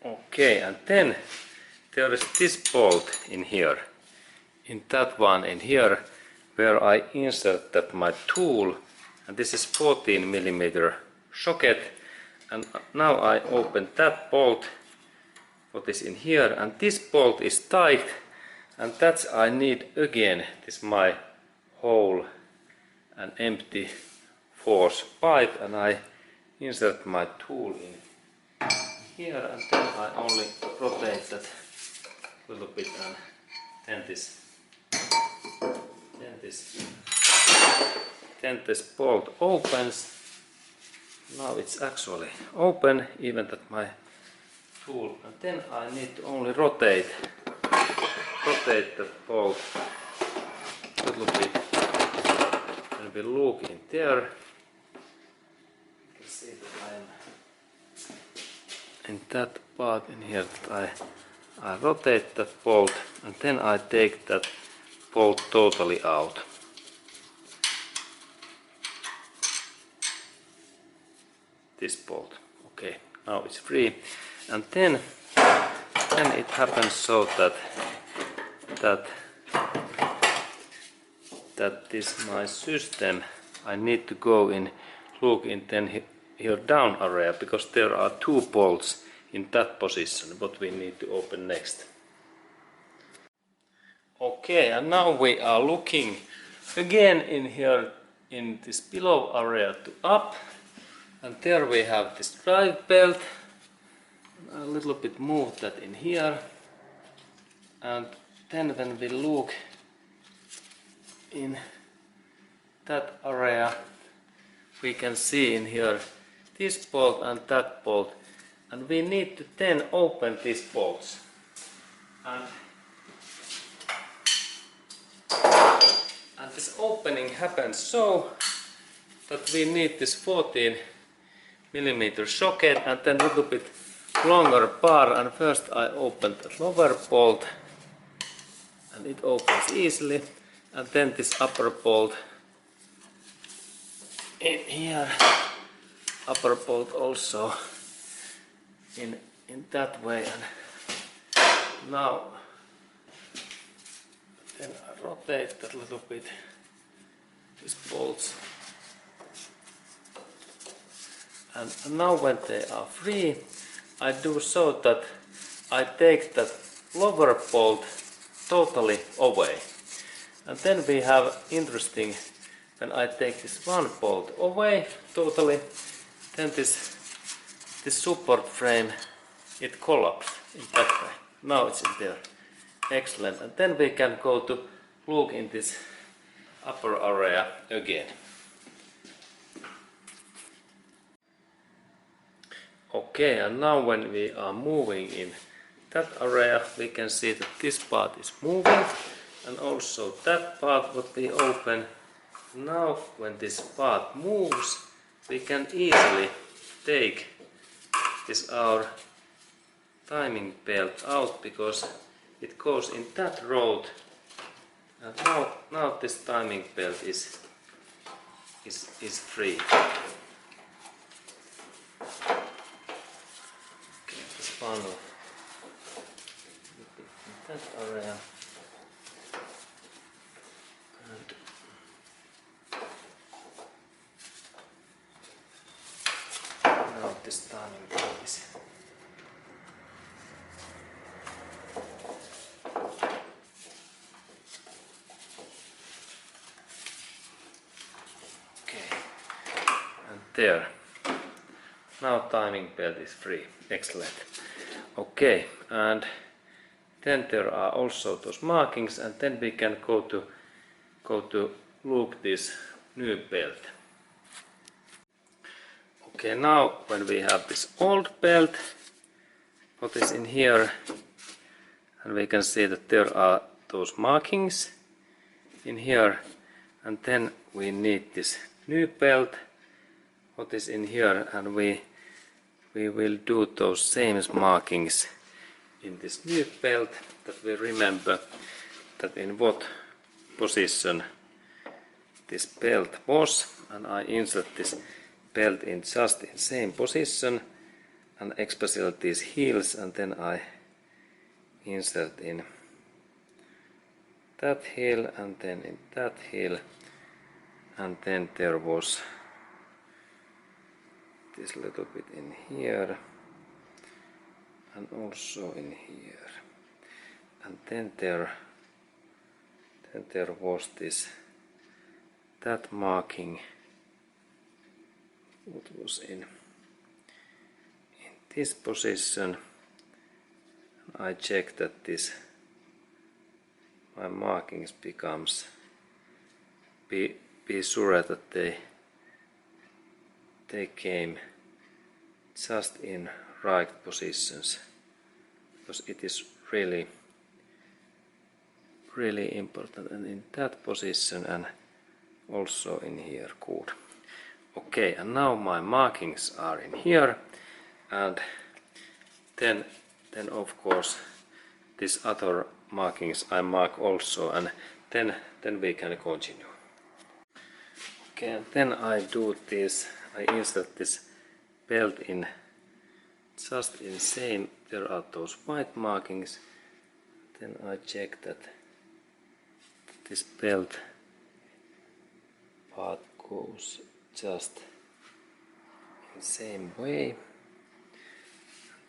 Okay, and then there is this bolt in here, in that one in here, where I insert that my tool, and this is 14mm socket, and now I open that bolt, what is in here, and this bolt is tight, and that's I need again this my hole and empty force pipe, and I insert my tool in here, and then I only rotate that a little bit, and then this bolt opens. Now it's actually open, even that my tool, and then I need to only rotate the bolt a little bit, and we look in there. You can see that I am in that part in here, that I rotate that bolt, and then I take that bolt totally out. This bolt. Okay, now it's free, and then it happens so that this my system, I need to go in, look in then here down area, because there are two bolts in that position, what we need to open next. Okay, and now we are looking again in here in this below area to up, and there we have this drive belt. A little bit move that in here, and then when we look in that area, we can see in here this bolt and that bolt, and we need to then open these bolts. And this opening happens so that we need this 14mm socket and then a little bit longer bar, and first I open the lower bolt and it opens easily, and then this upper bolt in here, upper bolt also in that way, and now then I rotate that little bit, these bolts, and now when they are free I do so that I take that lower bolt totally away, and then we have interesting, when I take this one bolt away totally, then this support frame, it collapses in that way. Now it's in there. Excellent. And then we can go to look in this upper area again. Okay, and now when we are moving in that area, we can see that this part is moving, and also that part what we open. Now when this part moves, we can easily take this our timing belt out, because it goes in that road, and now this timing belt is free. Okay, this funnel in that area, and now this timing belt is there. Now timing belt is free. Excellent. Okay, and then there are also those markings, and then we can go to look this new belt. Okay, now when we have this old belt, what is in here, and we can see that there are those markings in here, and then we need this new belt, what is in here, and we will do those same markings in this new belt, that we remember that in what position this belt was, and I insert this belt in just in same position, and especially these heels, and then I insert in that heel and then in that heel, and then there was this little bit in here and also in here, and then there was that marking what was in this position. I check that my markings becomes be sure that they came just in right positions, because it is really important, and in that position and also in here. Good. Okay, and now my markings are in here, and then of course these other markings I mark also, and then we can continue. Okay, and then I do this, I insert this belt in just in same, there are those white markings, then I check that this belt part goes just in same way,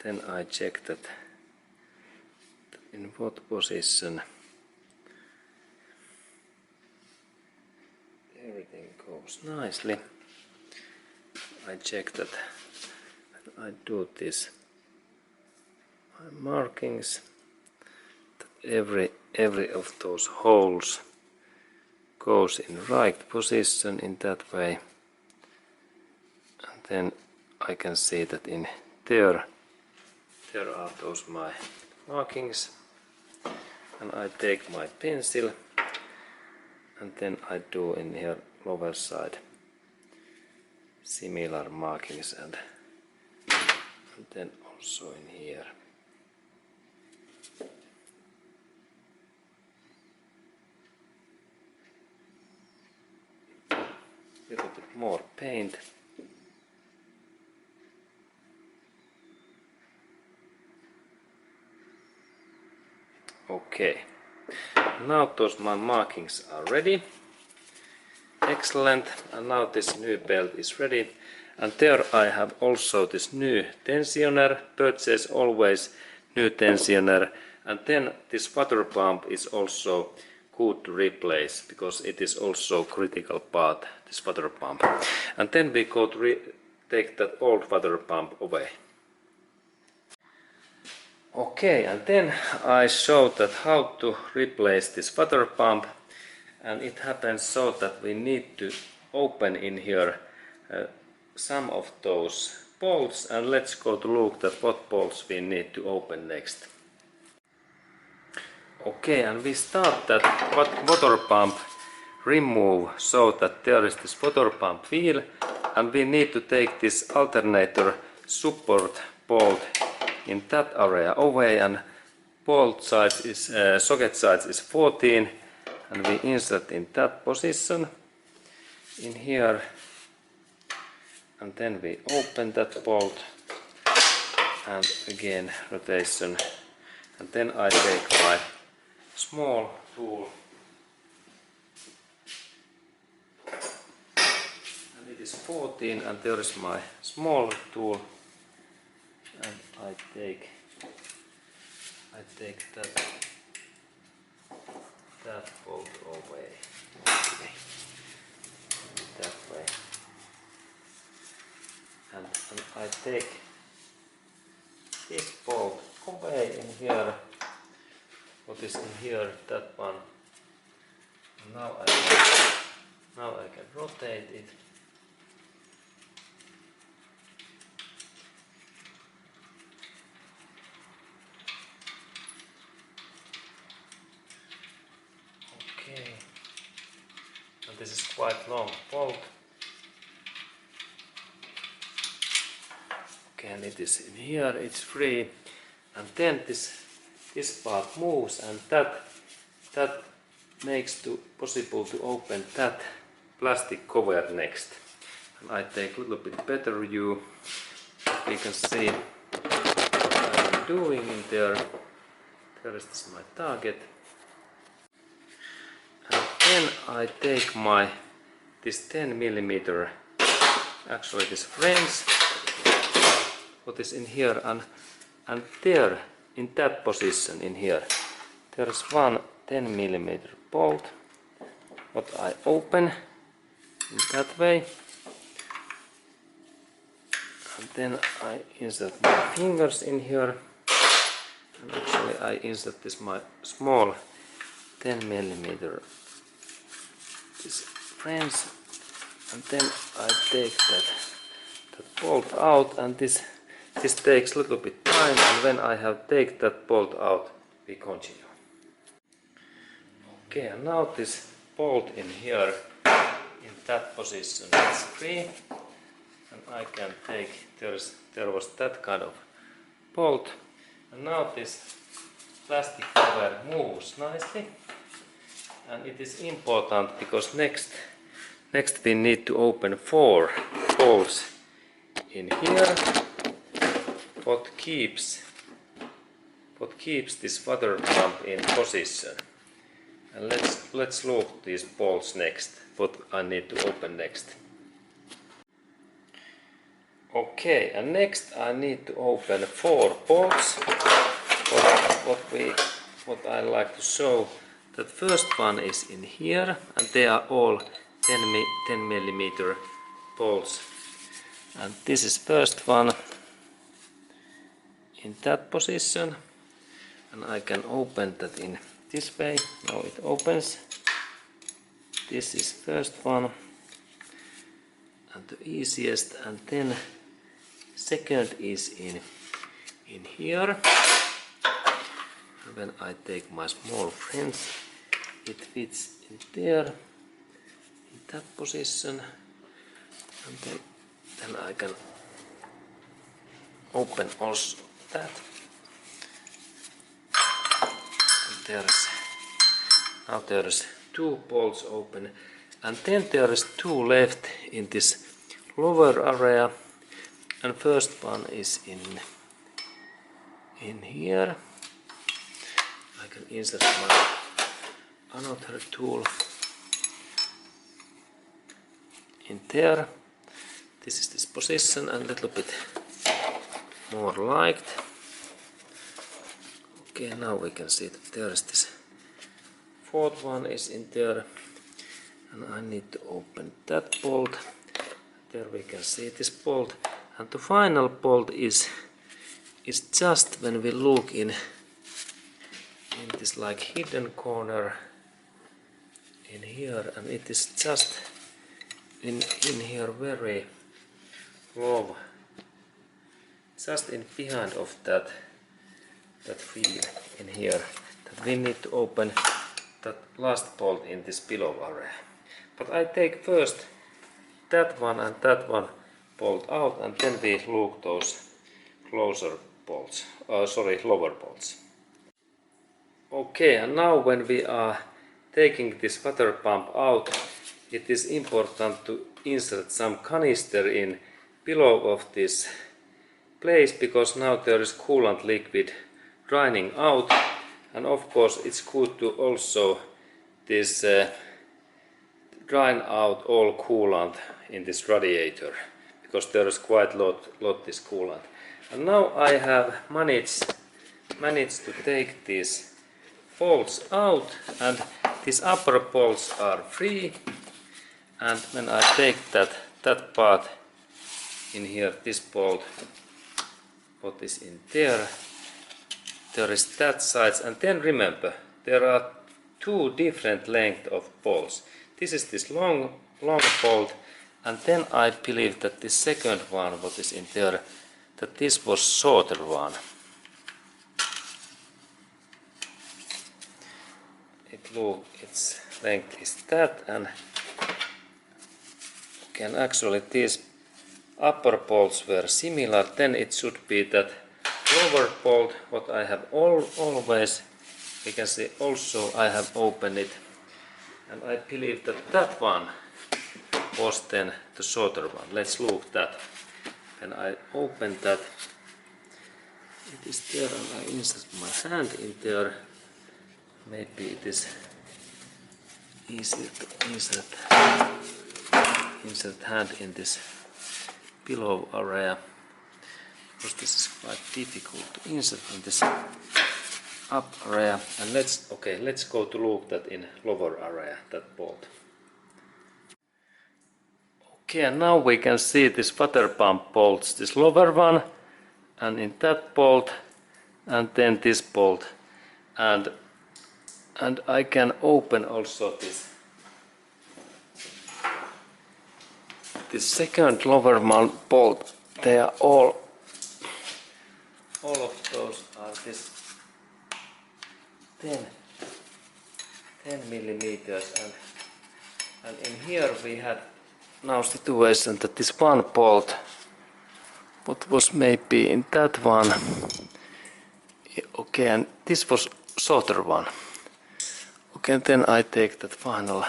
then I check that in what position everything goes nicely. I check that I do this my markings, that every of those holes goes in right position in that way, and then I can see that in there there are those my markings, and I take my pencil and then I do in here lower side similar markings and then also in here. Little bit more paint. Okay, now those my markings are ready. Excellent, and now this new belt is ready, and there I have also this new tensioner. Purchase always new tensioner, and then this water pump is also good to replace because it is also critical part, this water pump. And then we go to take that old water pump away. Okay, and then I showed that how to replace this water pump, and it happens so that we need to open in here some of those bolts, and let's go to look at what bolts we need to open next. Okay, and we start that water pump remove so that there is this water pump wheel, and we need to take this alternator support bolt in that area away, and bolt size is socket size is 14, and we insert in that position in here, and then we open that bolt and again rotation, and then I take my small tool, and it is 14, and there is my small tool, and I take that bolt away. Okay. That way. And I take this bolt away in here. What is in here? That one. And now I can rotate it. Okay, and this is quite long bolt. Okay, and it is in here, it's free, and then this part moves, and that makes it possible to open that plastic cover next. And I take a little bit better view. We can see what I'm doing in there. There is this my target. Then I take this 10 millimeter, actually this French, what is in here, and there in that position in here there is one 10 millimeter bolt what I open in that way, and then I insert my fingers in here, and actually I insert this my small 10 millimeter this French, and then I take that bolt out, and this takes a little bit time, and when I have taken that bolt out we continue. Okay, and now this bolt in here in that position is free, and I can take, there was that kind of bolt, and now this plastic cover moves nicely. And it is important because next we need to open 4 bolts in here. What keeps this water pump in position. And let's look these bolts next. What I need to open next. Okay, and next I need to open 4 bolts. What I like to show. The first one is in here, and they are all 10 millimeter bolts. And this is first one in that position, and I can open that in this way. Now it opens. This is first one, and the easiest, and then second is in in here. And when I take my small wrench, it fits in there, in that position. And then I can open also that. And now there is 2 bolts open, and then there is 2 left in this lower area, and first one is in here. I can insert my another tool in there. This is this position and a little bit more light. Okay, now we can see that there is this 4th one is in there, and I need to open that bolt. There we can see this bolt, and the final bolt is just when we look in this like hidden corner in here, and it is just in here very low, just in behind of that wheel in here, that we need to open that last bolt in this below area. But I take first that one and that one bolt out, and then we look those closer bolts, lower bolts. Okay, and now when we are taking this water pump out, it is important to insert some canister in below of this place, because now there is coolant liquid draining out, and of course it's good to also this drain out all coolant in this radiator, because there is quite lot this coolant. And now I have managed to take these bolts out, and these upper bolts are free. And when I take that part in here, this bolt, what is in there, there is that side. And then remember, there are 2 different lengths of bolts. This is this long bolt, and then I believe that the second one, what is in there, that this was shorter one. Its length is that, and actually these upper bolts were similar. Then it should be that lower bolt, what I have always, we can see also I have opened it, and I believe that one was then the shorter one. Let's look that. When I open that, it is there, and I insert my hand in there. Maybe it is easier to insert hand in this below area, because this is quite difficult to insert in this up area. And let's go to look that in lower area, that bolt. Okay, and now we can see this water pump bolts, this lower one, and in that bolt, and then this bolt, and I can open also this second lower bolt. They are all of those are this 10 millimeters, and in here we had now situation that this one bolt, what was maybe in that one, okay, and this was shorter one. Okay, then I take that final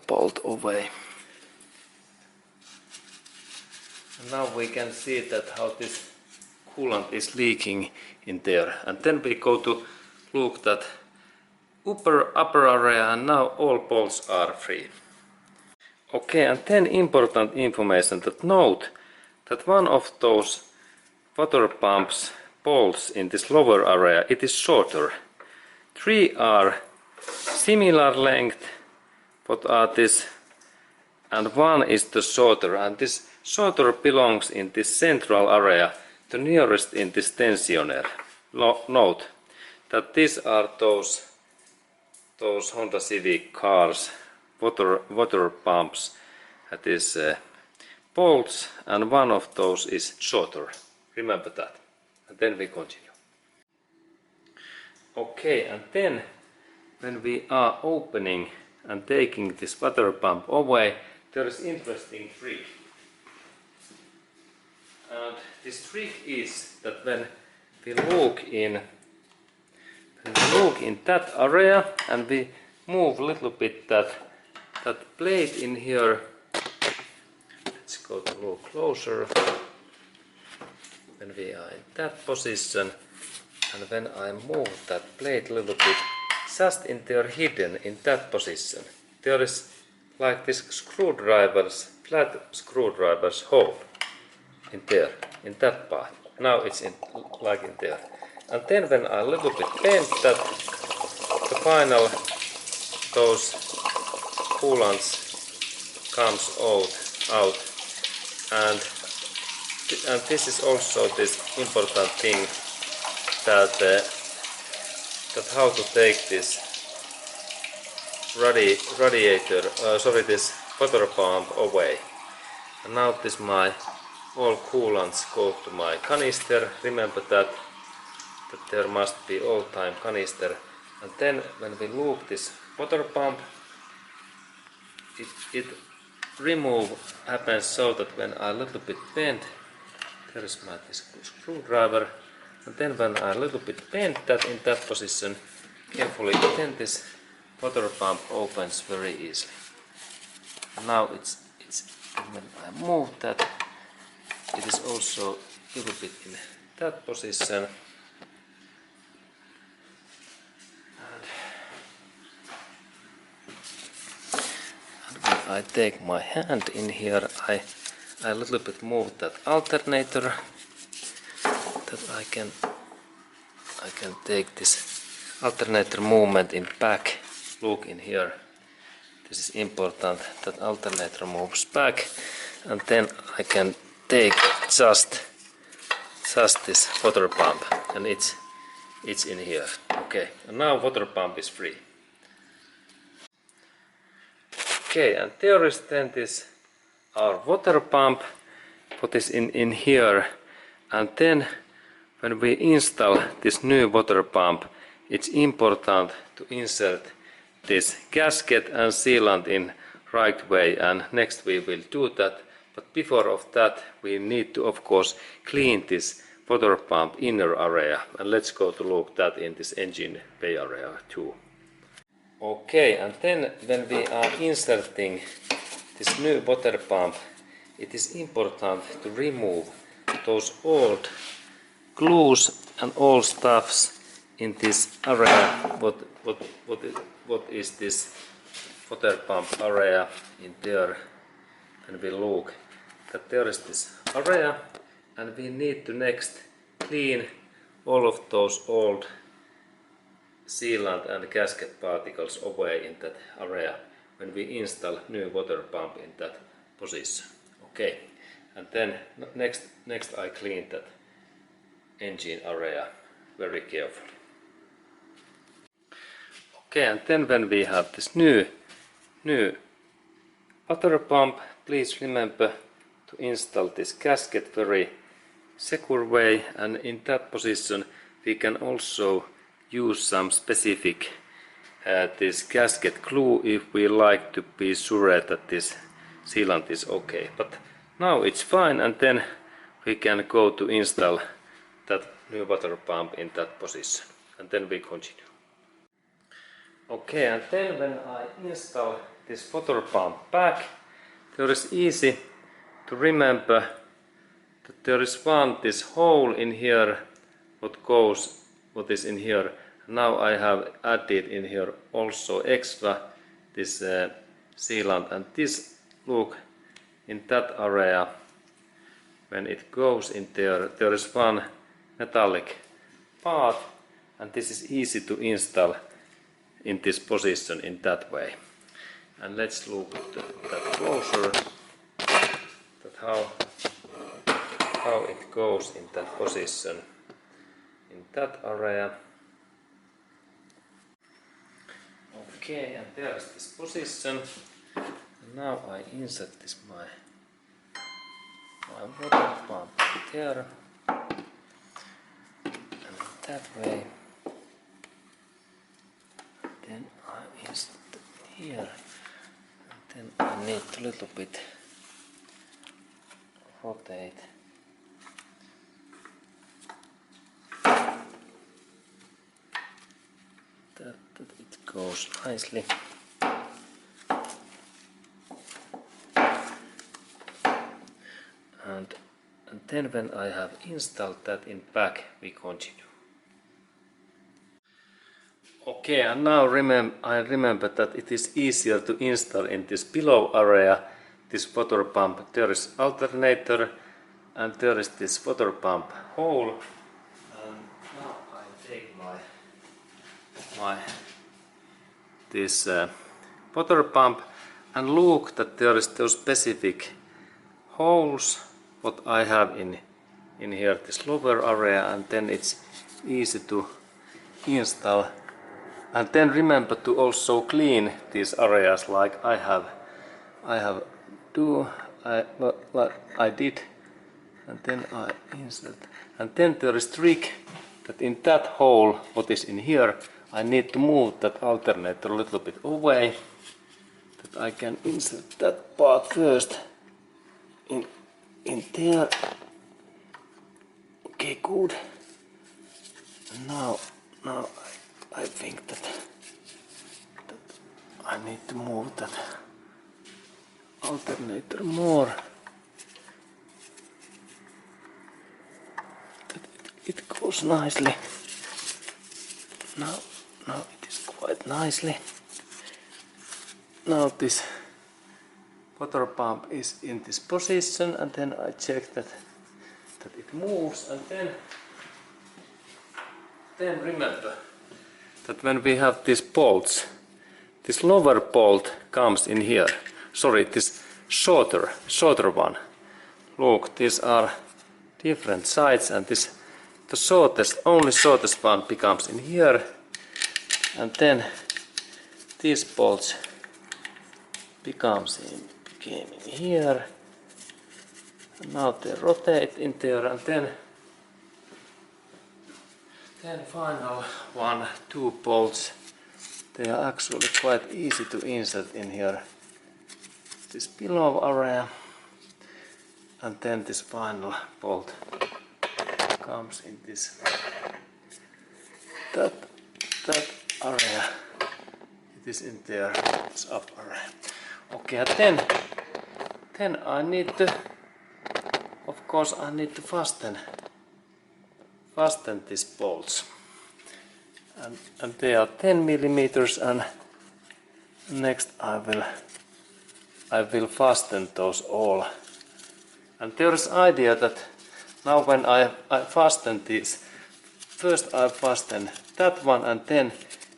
bolt away. And now we can see that how this coolant is leaking in there. And then we go to look that upper area, and now all bolts are free. Okay, and then important information, that note that one of those water pumps bolts in this lower area, it is shorter. 3 are similar length, what are this, and 1 is the shorter, and this shorter belongs in this central area, the nearest in this tensioner. Note that these are those Honda Civic cars water pumps, that is bolts, and one of those is shorter. remember that. And then we continue. Okay, and then when we are opening and taking this water pump away, there is interesting trick. And this trick is that when we look in that area and we move a little bit that plate in here, let's go to look closer. When we are in that position, and when I move that plate a little bit, just in there hidden in that position, there is like this flat screwdriver's hole in there, in that part. Now it's like in there. And then when I a little bit bend that, the final those coolants comes out, and this is also this important thing that how to take this this water pump away. And now this all coolants go to my canister. Remember that there must be all time canister. And then when we look this water pump, it remove happens so that when I a little bit bend, there is this screwdriver, and then when I a little bit bend that in that position carefully, then this water pump opens very easily. Now it's when I move that, it is also a little bit in that position. And when I take my hand in here, I a little bit move that alternator, that I can take this alternator movement in back. Look in here. This is important that alternator moves back, and then I can take just this water pump, and it's in here. Okay, and now water pump is free. Okay, and there is then this our water pump, what is in here, and then when we install this new water pump, it's important to insert this gasket and sealant in right way, and next we will do that. But before of that, we need to of course clean this water pump inner area, and let's go to look that in this engine bay area too. Okay, and then when we are inserting this new water pump, it is important to remove those old glues and all stuffs in this area. What is this water pump area in there? And we look that there is this area, and we need to next clean all of those old sealant and gasket particles away in that area when we install new water pump in that position. Okay, and then next I clean that engine area very carefully. Okay, and then when we have this new water pump, please remember to install this gasket very secure way, and in that position we can also use some specific this gasket glue if we like to be sure that this sealant is okay. But now it's fine, and then we can go to install that new water pump in that position, and then we continue. Okay, and then when I install this water pump back, there is easy to remember that there is this hole in here what is in here. Now I have added in here also extra this sealant, and this look in that area when it goes in there is one metallic part, and this is easy to install in this position in that way. And let's look at that closer, that how it goes in that position in that area. Okay, and there is this position. And now I insert this my water pump there. that way. Then I insert here. And then I need a little bit rotate. That it goes nicely. And then when I have installed that in back, we continue. Okay, and now I remember that it is easier to install in this below area this water pump. There is alternator and there is this water pump hole. And now I take this water pump and look that there is those specific holes what I have in here, this lower area, and then it's easy to install. And then remember to also clean these areas like I did, and then I insert. And then there is trick that in that hole what is in here, I need to move that alternator a little bit away, that I can insert that part first in there. Okay, good. And now I think that I need to move that alternator more. That it goes nicely. Now it is quite nicely. Now this water pump is in this position, and then I check that it moves, and then remember that when we have these bolts, this lower bolt comes in here. Sorry, this shorter one. Look, these are different sides, and the only shortest one becomes in here, and then these bolts became in here. And now they rotate in there, and then final 2 bolts. They are actually quite easy to insert in here. This below area, and then this final bolt comes in this that area. It is in there. It's up area. Okay, and then I need to, of course, I need to fasten these bolts, and they are 10 millimeters, and next I will fasten those all. And there is idea that now when I fasten these, first I fasten that one and then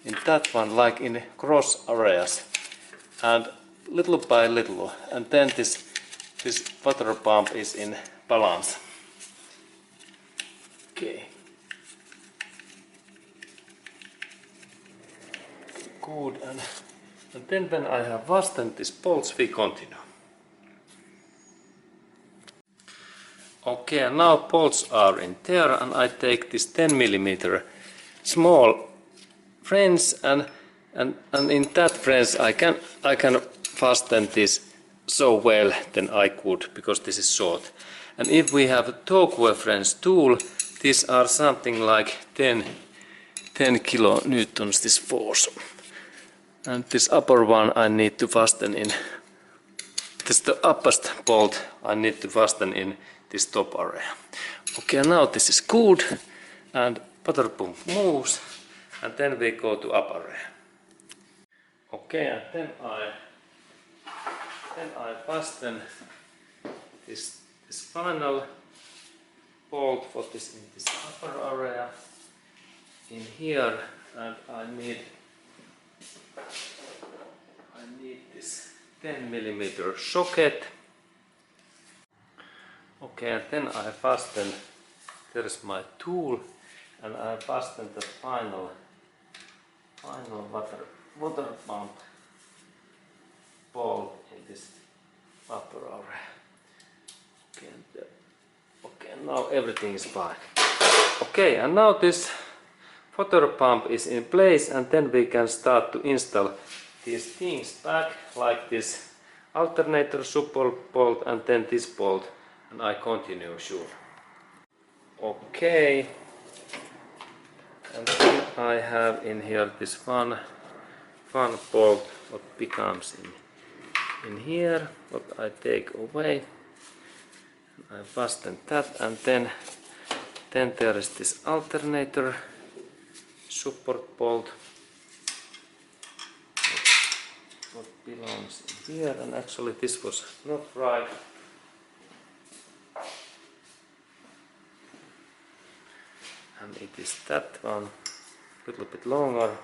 in that one, like in cross areas, and little by little, and then this water pump is in balance. Okay. Good, and then when I have fastened these bolts, we continue. Okay, and now bolts are in there, and I take this 10 millimeter small wrench, and in that wrench I can fasten this so well than I could, because this is short. And if we have a torque wrench tool, these are something like 10 kilonewtons this force. And this upper one I need to fasten in. This the uppest bolt I need to fasten in this top area. Okay, now this is good, and water pump moves, and then we go to up area. Okay, and then I fasten this final bolt what is in this upper area in here, and I need this 10 millimeter socket. Okay, and then I fasten, there is my tool, and I fasten the final water pump bolt in this upper area. Okay, now everything is fine. Okay, and now this water pump is in place, and then we can start to install these things back, like this alternator support bolt and then this bolt, and I continue sure. Okay, and then I have in here this one bolt what becomes in here, what I take away. I fasten that, and then there is this alternator support bolt what belongs in here, and actually this was not right. And it is that one, a little bit longer.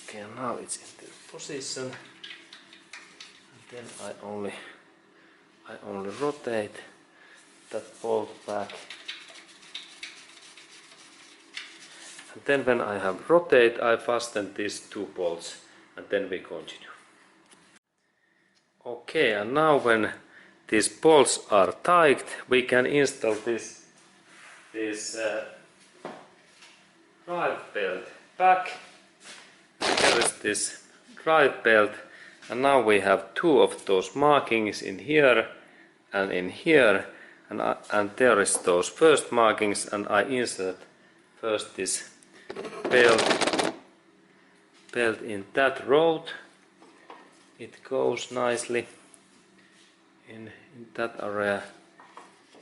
Okay, now it's in the position, and then I only rotate that bolt back, and then when I have rotate, I fasten these two bolts, and then we continue. Okay, and now when these bolts are tight, we can install this drive belt back. There is this drive belt, and now we have two of those markings in here and in here, and there is those first markings, and I insert first this belt in that road. It goes nicely in that area.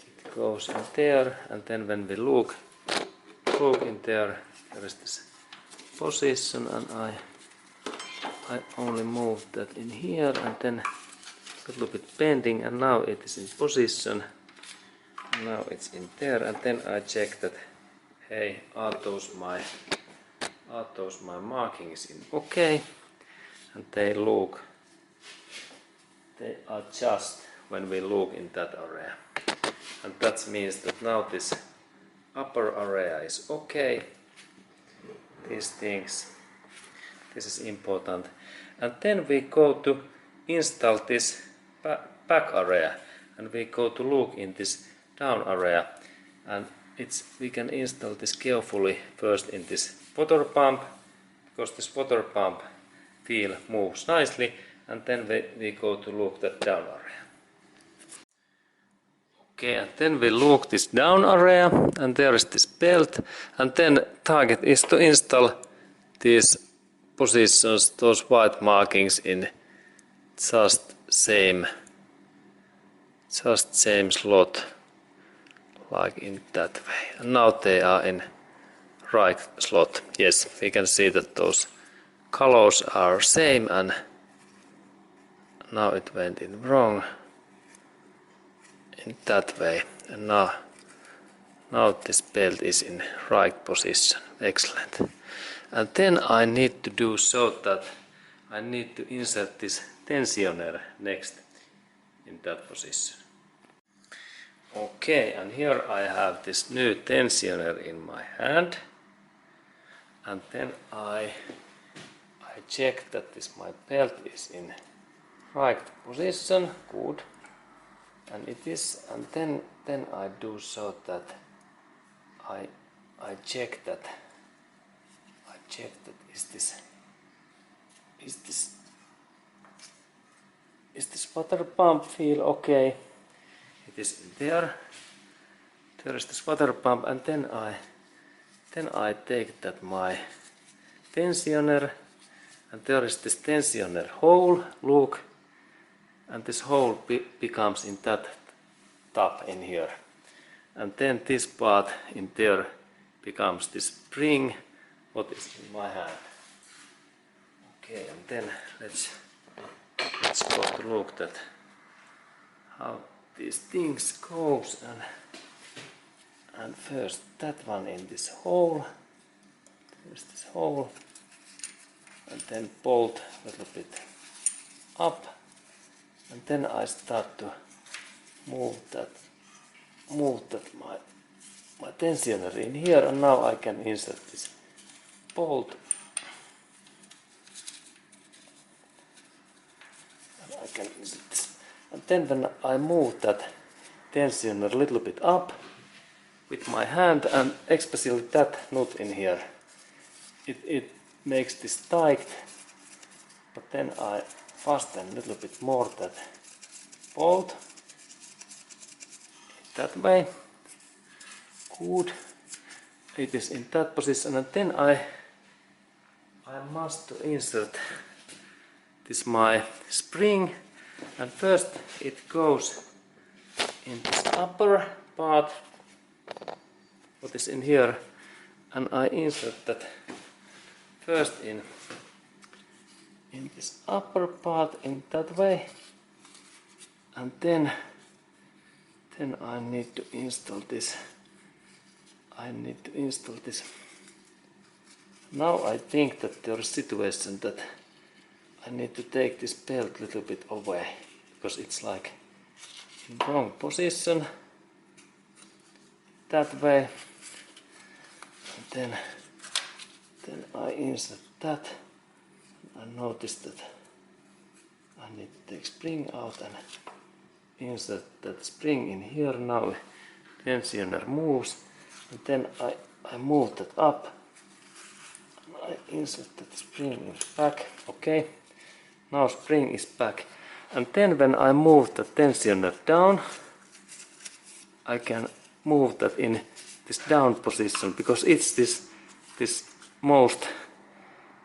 It goes in there, and then when we look in there is this position, and I only move that in here, and then a little bit bending, and now it is in position. Now it's in there, and then I check that, hey, are those my markings in okay, and they are just when we look in that area, and that means that now this upper area is okay. These things, this is important, and then we go to install this back area, and we go to look in this down area, and we can install this carefully first in this water pump, because this water pump wheel moves nicely, and then we go to look that down area. Okay, and then we look this down area, and there is this belt, and then target is to install these positions, those white markings in just same slot, like in that way. And now they are in right slot. Yes, we can see that those colors are same, and now it went in wrong in that way, and now this belt is in right position. Excellent. And then I need to do so that I need to insert this tensioner next in that position. Okay, and here I have this new tensioner in my hand, and then I check that my belt is in right position. Good. And it is, and then I do so that I check that is this water pump feel okay? It is in there. There is this water pump, and then I take that my tensioner, and there is this tensioner hole. Look. And this hole becomes in that top in here, and then this part in there becomes this spring what is in my hand. Okay, and then let's go to look that how these things goes, and first that one in this hole. There's this hole, and then bolt a little bit up. And then I start to move that my tensioner in here, and now I can insert this bolt. And I can insert this. And then when I move that tensioner a little bit up, with my hand, and especially that nut in here. It makes this tight, but then I fasten a little bit more that bolt that way. Good. It is in that position, and then I must insert this my spring, and first it goes in this upper part, what is in here, and I insert that first in this upper part in that way, and then I need to install this. Now I think that there is a situation that I need to take this belt a little bit away, because it's like in wrong position that way, and then I insert that. I noticed that I need to take spring out and insert that spring in here. Now tensioner moves, and then I move that up, and I insert that spring is back. Okay, now spring is back, and then when I move the tensioner down, I can move that in this down position, because it's this most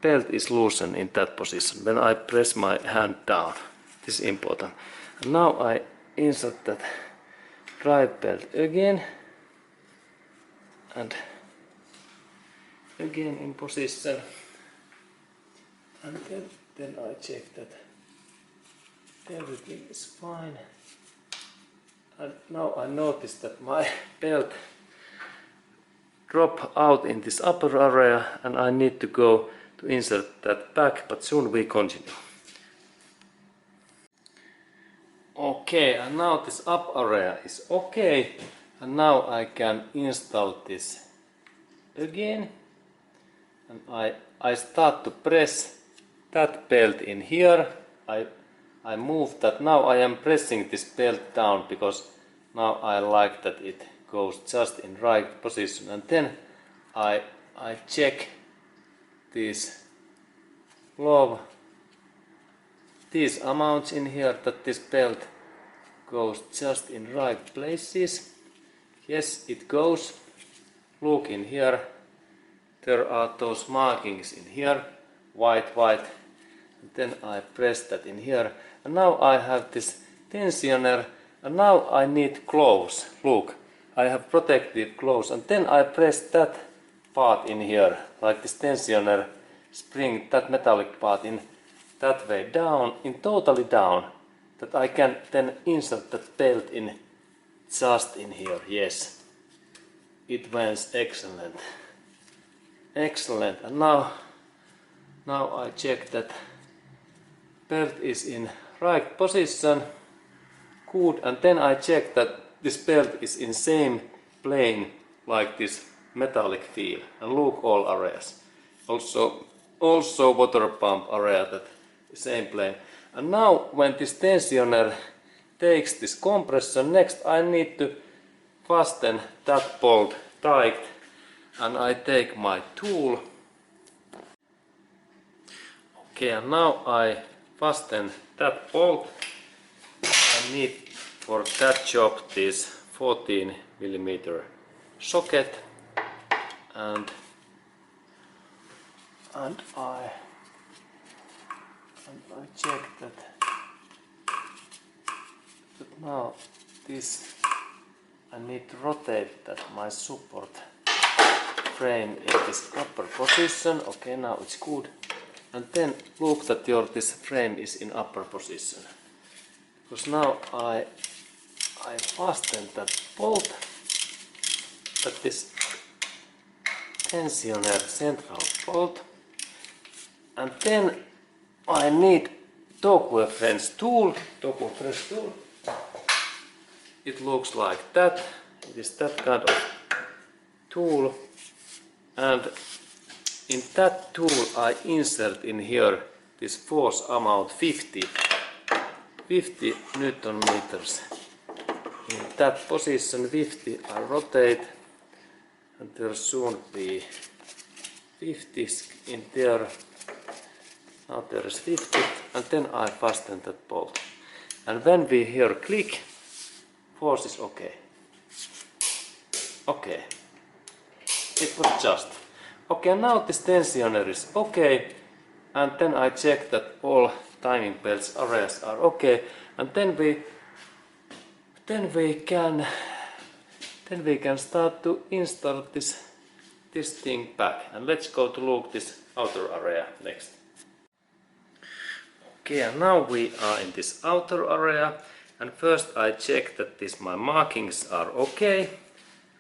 belt is loosened in that position when I press my hand down. This is important. And now I insert that drive belt again, and again in position, and then I check that everything is fine. And now I notice that my belt drop out in this upper area, and I need to go to insert that back, but soon we continue. Okay, and now this up area is okay, and now I can install this again, and I start to press that belt in here. I move that. Now I am pressing this belt down, because now I like that it goes just in right position, and then I check these amounts in here, that this belt goes just in right places. Yes, it goes. Look in here, there are those markings in here, white, and then I press that in here, and now I have this tensioner, and now I need gloves. Look, I have protective gloves, and then I press that part in here, like this tensioner spring, that metallic part in that way down, in totally down, that I can then insert that belt in just in here. Yes, it went excellent. Excellent. And now I check that belt is in right position. Good. And then I check that this belt is in same plane like this metallic feel, and look all areas. Also water pump area, that same plane. And now when this tensioner takes this compression, next I need to fasten that bolt tight, and I take my tool. Okay, and now I fasten that bolt. I need for that job this 14mm socket, and I check that now this I need to rotate that my support frame in this upper position. Okay, now it's good. And then look that this frame is in upper position, because now I fasten that bolt, that this tensioner central bolt, and then I need torque wrench tool. It looks like that. It is that kind of tool, and in that tool I insert in here this force amount 50 Newton meters. In that position 50 I rotate, and there soon be 50 in there. Now there is 50, and then I fasten that bolt. And when we hear click, force is okay. Okay, it was just. Okay, now this tensioner is okay, and then I check that all timing belts areas are okay, and then we can start to install this thing back. And let's go to look this outer area next. Okay, and now we are in this outer area, and first I check that my markings are okay,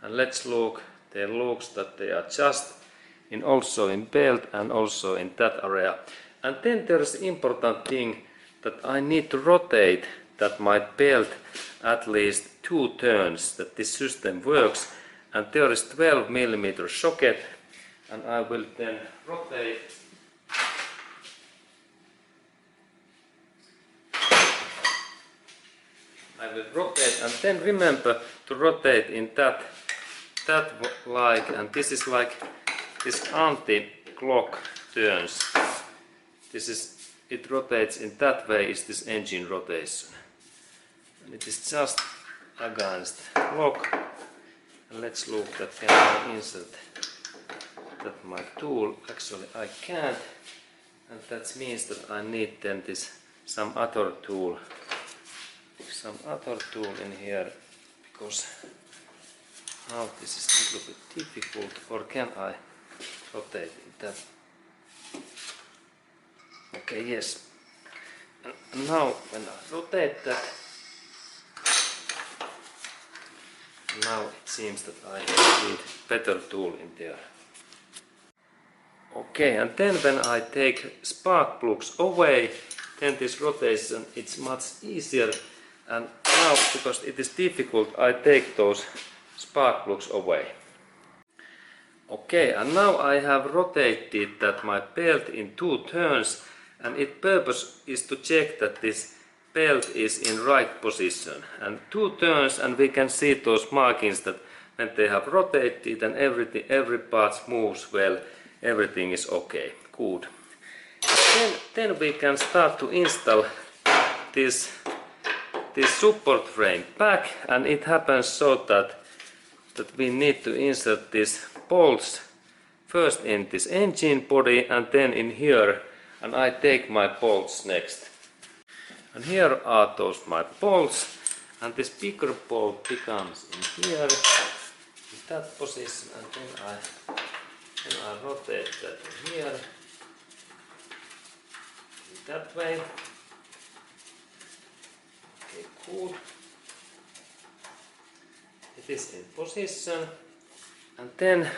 and let's look. They looks that they are just also in belt and also in that area. And then there is important thing that I need to rotate that my belt at least 2 turns that this system works, and there is 12 mm socket, and I will then rotate. I will rotate, and then remember to rotate in that like, and this is like this anti-clock turns. It rotates in that way, is this engine rotation. And it is just against clock. And let's look that can I insert that my tool. Actually I can't, and that means that I need then some other tool in here, because now this is a little bit difficult. Or can I rotate that? Okay, yes. And now when I rotate that, now it seems that I need better tool in there. Okay, and then when I take spark plugs away, then this rotation it's much easier. And now, because it is difficult, I take those spark plugs away. Okay, and now I have rotated that my belt in 2 turns, and its purpose is to check that this belt is in right position. And 2 turns, and we can see those markings that when they have rotated and every part moves well, everything is okay, good. Then we can start to install this support frame back, and it happens so that we need to insert these bolts first in this engine body and then in here, and I take my bolts next. And here are those my bolts, and this bigger bolt becomes in here, in that position, and then I rotate that in here, in that way. Okay, good. It is in position, and then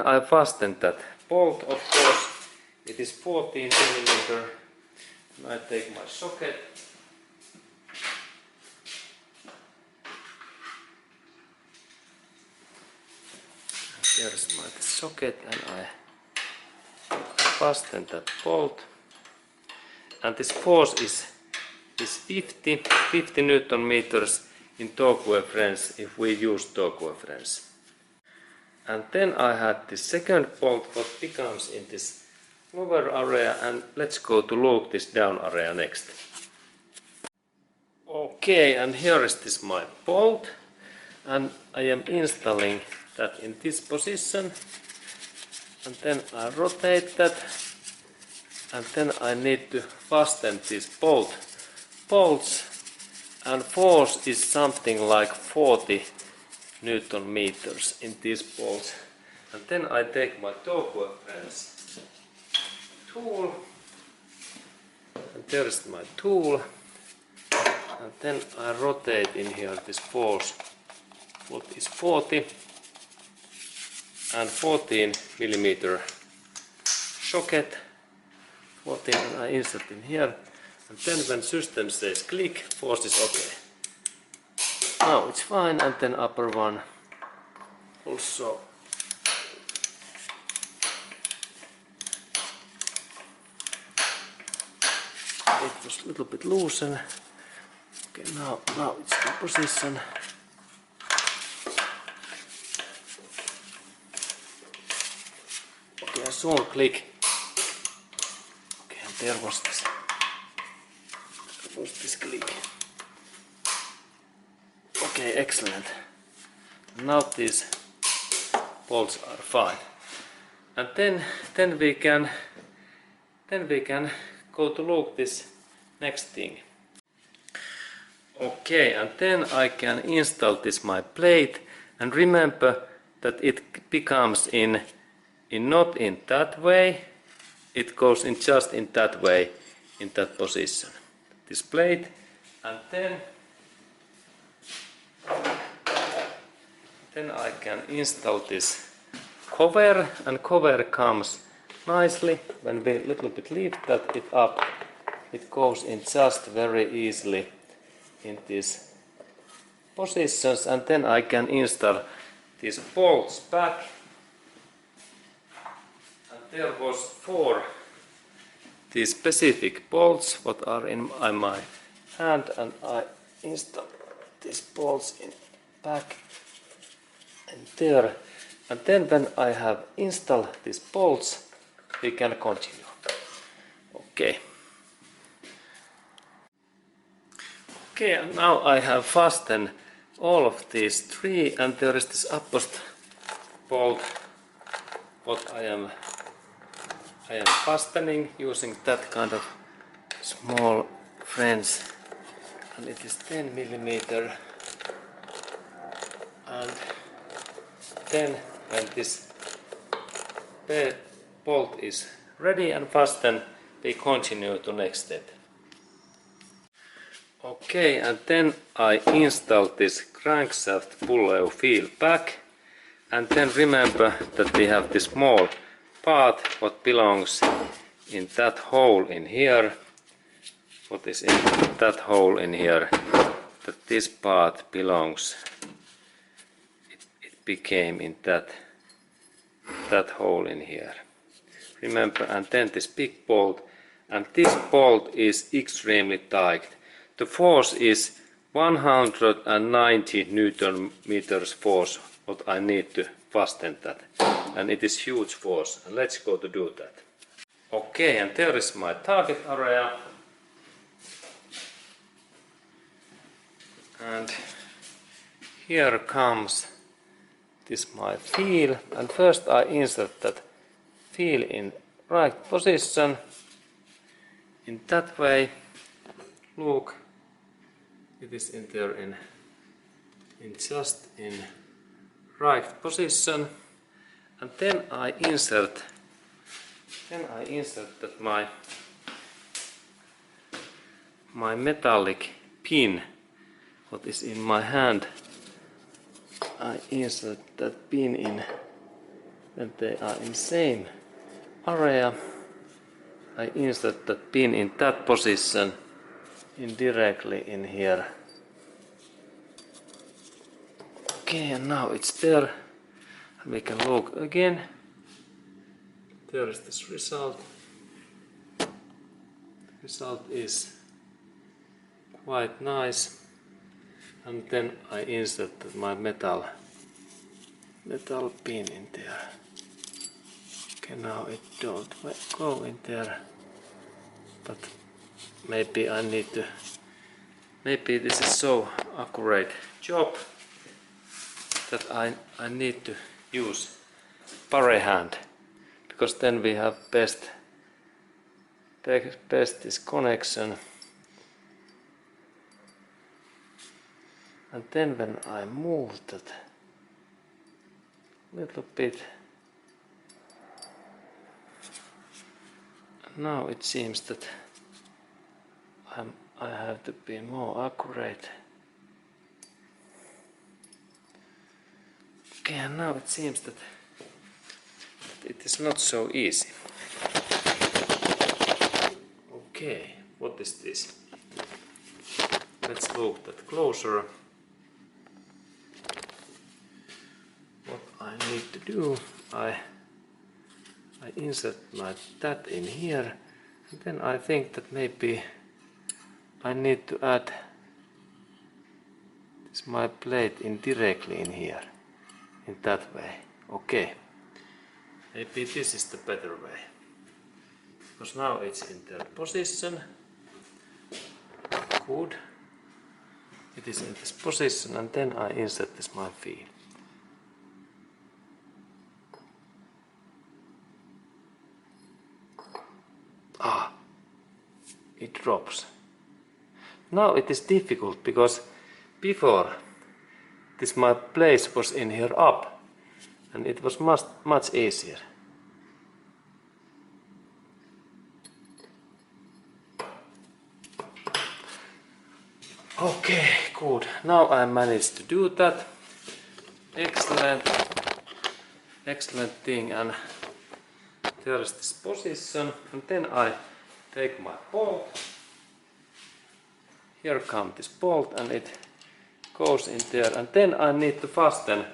I fasten that bolt. Of course, it is 14 mm. And I take my socket. Here is my socket, and I fasten that bolt. And this force is 50 Newton meters in torque reference if we use torque reference. And then I had this second bolt what becomes in this lower area, and let's go to look this down area next. Okay, and here is this my bolt, and I am installing that in this position, and then I rotate that, and then I need to fasten these bolts, and force is something like 40 Newton meters in these bolts. And then I take my torque reference tool, and there is my tool, and then I rotate in here this force, what is 40 and 14 millimeter socket, 14, and I insert in here, and then when system says click, force is okay. Now it's fine, and then upper one also. It was a little bit looser. Okay, now it's in position. soon click. Okay, and there was this click. Okay, excellent. Now these bolts are fine. And then we can go to look this next thing. Okay, and then I can install this my plate, and remember that it becomes in not in that way, it goes in just in that way, in that position. This plate, and then I can install this cover, and cover comes nicely when we little bit lift that it up. It goes in just very easily in these positions, and then I can install these bolts back. And there was 4 these specific bolts what are in my hand, and I install these bolts in back and there. And then when I have installed these bolts, we can continue. Okay. Okay, and now I have fastened all of these 3, and there is this uppermost bolt what I am fastening using that kind of small wrench, and it is 10 millimeter. And then when this bolt is ready and fastened, we continue to next step. Okay, and then I install this crankshaft pulley feel back, and then remember that we have this small part what belongs in that hole in here. What is in that hole in here? That this part belongs. It became in that hole in here. Remember, and then this big bolt, and this bolt is extremely tight. The force is 190 Newton meters force what I need to fasten that, and it is huge force, and let's go to do that. Okay, and there is my target area, and here comes this my feel, and first I insert that feel in right position in that way. Look, it is in there in just in right position, and then I insert that my metallic pin what is in my hand. I insert that pin in when they are in same area. I insert that pin in that position indirectly in here. Okay, and now it's there, and we can look again. There is this result. The result is quite nice, and then I insert my metal pin in there. Okay, now it don't go in there, but maybe I need to. Maybe this is so accurate job that I need to use pare hand, because then we have best this connection. And then when I move that little bit, now it seems that I have to be more accurate. Okay, and now it seems that it is not so easy. Okay, what is this? Let's look that closer. What I need to do, I insert that in here, and then I think that maybe I need to add this my plate in directly in here, in that way. Okay. Maybe this is the better way. Because now it's in their position. Good. It is in this position, and then I insert this my feed. It drops. Now it is difficult because before this my place was in here up and it was much easier. Okay, good. Now I managed to do that. Excellent thing, and there is this position, and then I take my bolt. Here comes this bolt and it goes in there, and then I need to fasten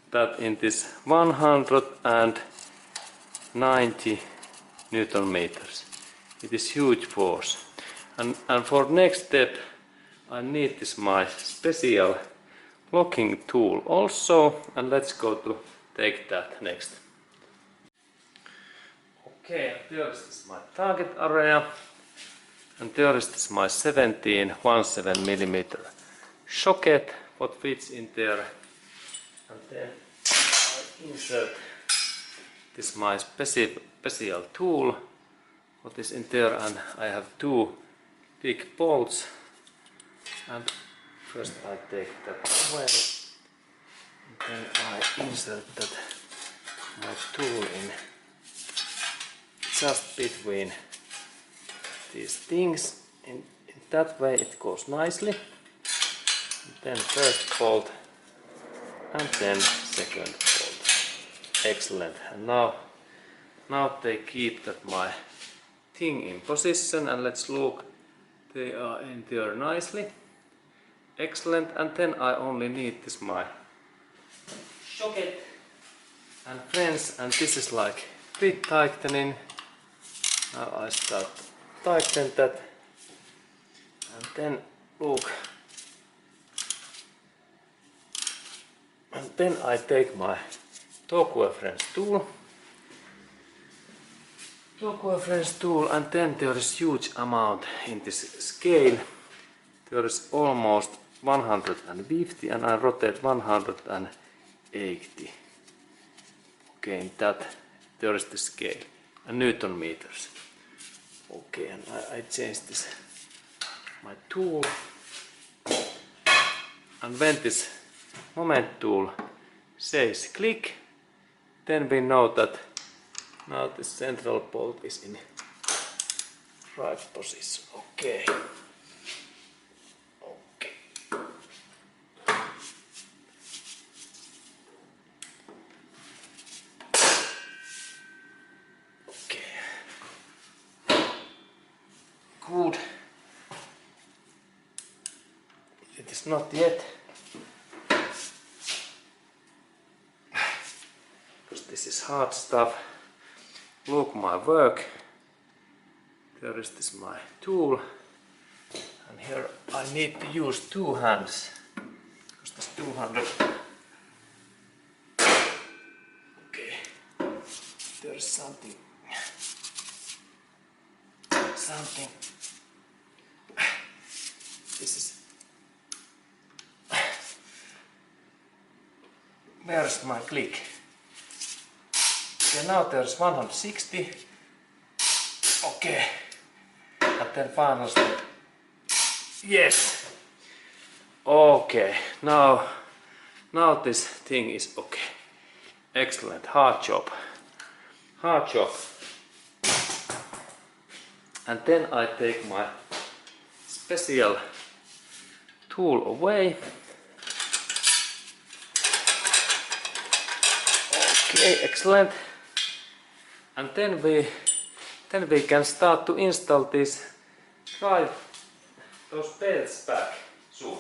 that in this 190 Newton meters. It is huge force, and for next step I need this my special locking tool also, and let's go to take that next. Okay, there is this my target area, and there is this my 17mm socket what fits in there, and then I insert this my special tool what is in there, and I have two big bolts, and first I take that away, and then I insert that my tool in just between these things. In that way it goes nicely. And then first bolt and then second bolt. Excellent. And now they keep that my thing in position, and let's look. They are in there nicely. Excellent. And then I only need this my socket and friends, and this is like bit tightening. Now I start tighten that, and then look, and then I take my torque reference tool, and then there is huge amount in this scale. There is almost 150, and I rotate 180. Okay, in that there is the scale and Newton meters. Okay, and I change this my tool, and when this moment tool says click, then we know that now the central bolt is in right position. Okay. Good. It is not yet, because this is hard stuff. Look my work. There is this my tool, and here I need to use two hands, because this 200. Okay, there is something. This is, where's my click? Okay, now there's 160. Okay, and then final step. Yes. Okay, now this thing is okay. Excellent, hard job. And then I take my special tool away. Okay, excellent. And then we can start to install those belts back soon.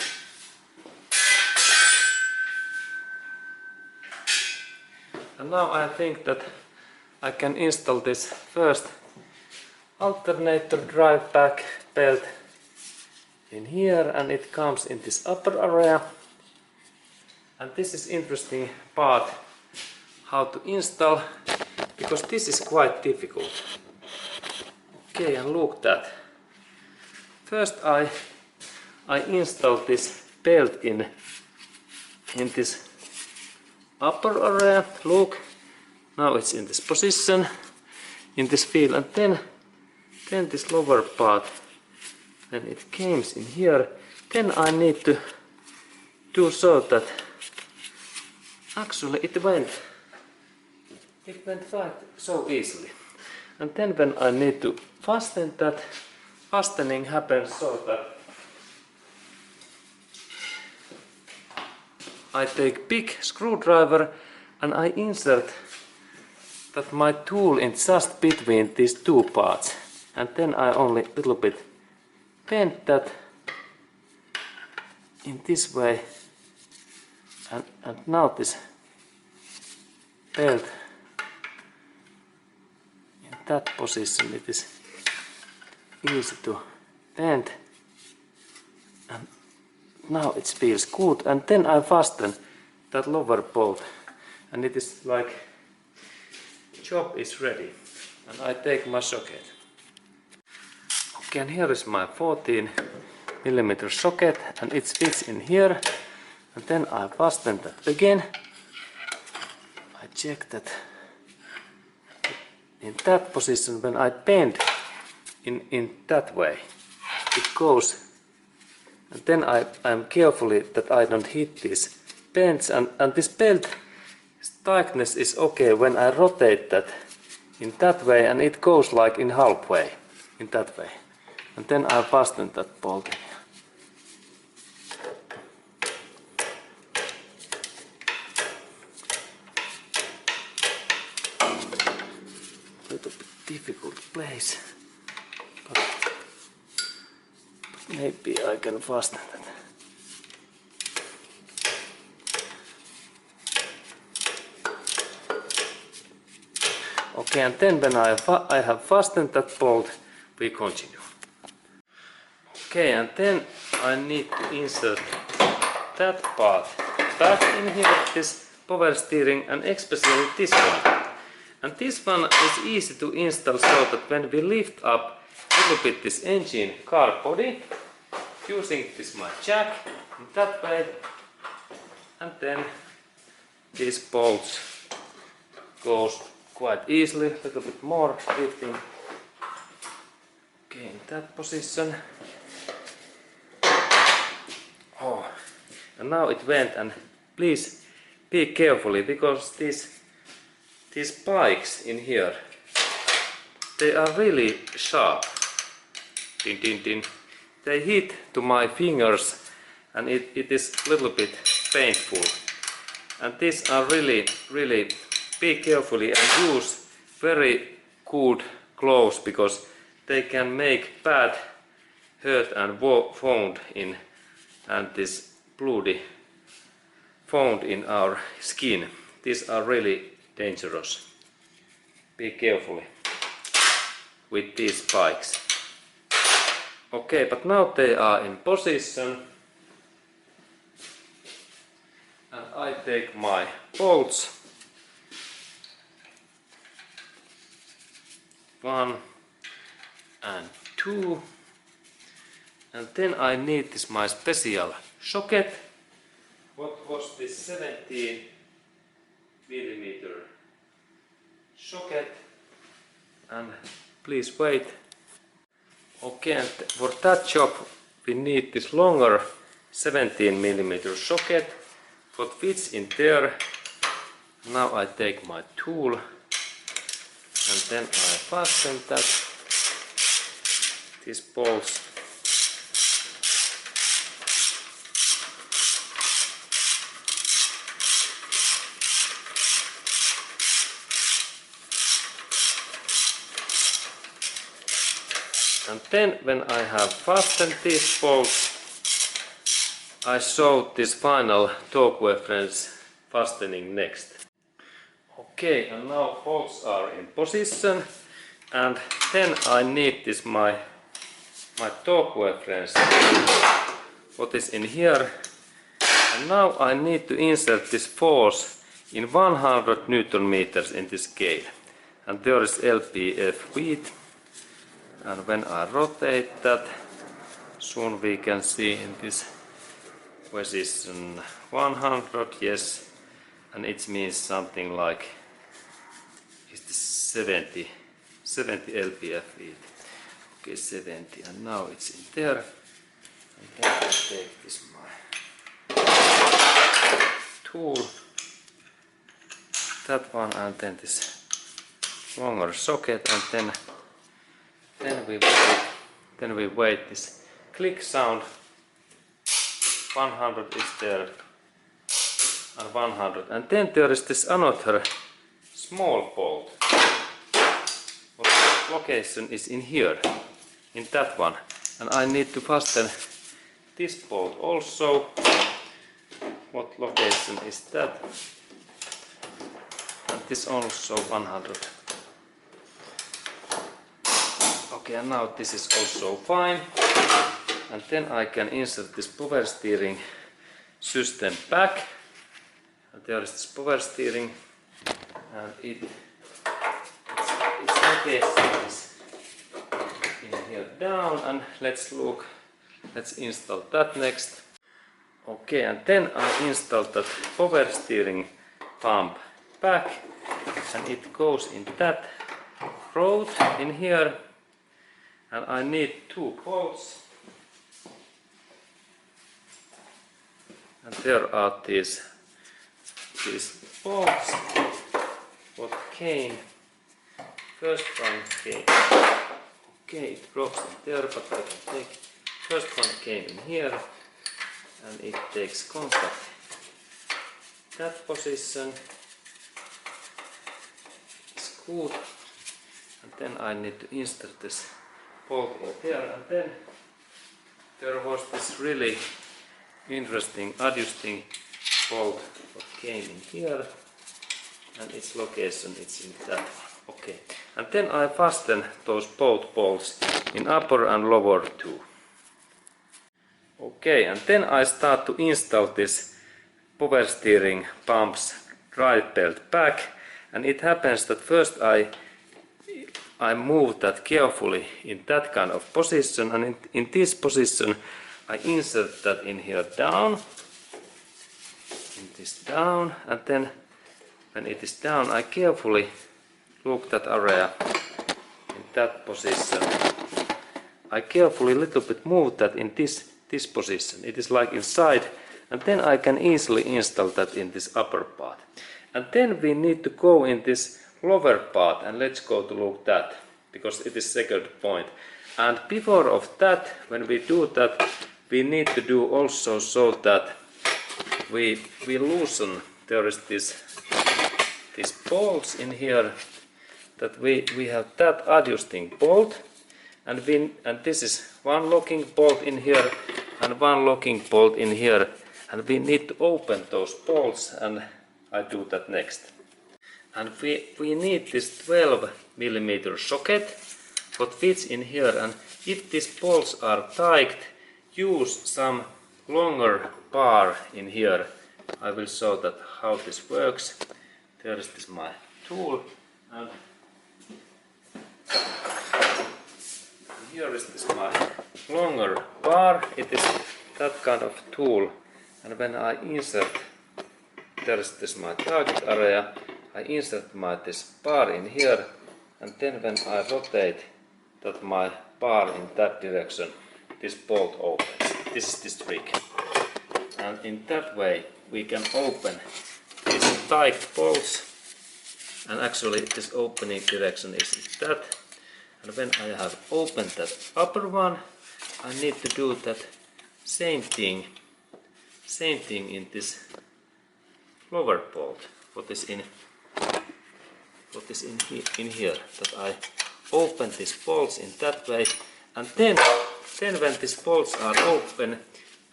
And now I think that I can install this first alternator drive back belt in here, and it comes in this upper area. And this is interesting part how to install, because this is quite difficult. Okay, and look that. First I install this belt in this upper area. Look, now it's in this position, in this field, and then this lower part, when it comes in here, then I need to do so that actually it went right so easily. And then when I need to fasten that, fastening happens so that I take big screwdriver and I insert that my tool in just between these two parts, and then I only little bit bend that in this way, and now this belt in that position, it is easy to bend, and now it feels good. And then I fasten that lower bolt, and it is like job is ready, and I take my socket. Okay, and here is my 14mm socket, and it fits in here, and then I fasten that again. I check that in that position. When I bend in that way, it goes, and then I'm carefully that I don't hit these bends, and this belt tightness is okay when I rotate that in that way, and it goes like in halfway in that way, and then I fasten that bolt in. Little bit difficult place, but maybe I can fasten that. Okay, and then when I have fastened that bolt, we continue. Okay, and then I need to insert that part back in here, this power steering, and especially this one. And this one is easy to install so that when we lift up a little bit this engine car body, using this my jack in that way, and then these bolts goes quite easily, a little bit more lifting. Okay, in that position. Oh, and now it went, and please be carefully, because these spikes in here, they are really sharp. Din, din, din. They hit to my fingers, and it is a little bit painful. And these are really be carefully and use very good gloves, because they can make bad hurt and wound in, and this bloody wound in our skin. These are really dangerous. Be carefully with these spikes. Okay, but now they are in position, and I take my bolts. 1 and 2, and then I need this my special socket. What was this 17mm socket? And please wait. Okay, and for that job we need this longer 17mm socket. What fits in there. Now I take my tool, and then I fasten that, these bolts. And then when I have fastened these bolts, I show this final torque reference fastening next. Okay, and now bolts are in position, and then I need this my torque reference, what is in here, and now I need to insert this force in 100 Newton meters in this scale. and there is LPF width, and when I rotate that, soon we can see in this position 100, yes, and it means something like is this 70 LPF width. Okay, 70, and now it's in there, and then I take this my tool, that one, and then this longer socket, and then we wait this click sound. 100 is there, and 100, and then there is this another small bolt. What location is in here, in that one, and I need to fasten this bolt also. What location is that? And this also 100. Okay, and now this is also fine. And then I can insert this power steering system back. And there is this power steering, and its location is in here down. And let's install that next. Okay, and then I install that power steering pump back, and it goes in that rod in here, and I need 2 bolts, and there are these bolts what came. First one came, okay, it broke in there, but I can take. First one came in here, and it takes contact that position. It's good, and then I need to insert this bolt in there, and then there was this really interesting adjusting bolt what came in here, and its location is in that one. Okay, and then I fasten those both bolts in upper and lower too. Okay, and then I start to install this power steering pump's drive belt back, and it happens that first I move that carefully in that kind of position, and in this position I insert that in here down, in this down, and then when it is down I carefully look that area in that position. I carefully little bit move that in this position. It is like inside, and then I can easily install that in this upper part. And then we need to go in this lower part, and let's go to look that, because it is second point. And before of that, when we do that, we need to do also so that we loosen. There is these bolts in here, that we have that adjusting bolt, and this is one locking bolt in here and one locking bolt in here, and we need to open those bolts, and I do that next. And we need this 12mm socket what fits in here, and if these bolts are tight, use some longer bar in here. I will show that how this works. There is this my tool, and here is this my longer bar. It is that kind of tool, and when I insert, there is this my target area, I insert this bar in here, and then when I rotate that my bar in that direction, this bolt opens. This is this trick, and in that way we can open these tight bolts, and actually this opening direction is that. And when I have opened that upper one, I need to do that same thing in this lower bolt. What is in here? That I open these bolts in that way, and then when these bolts are open,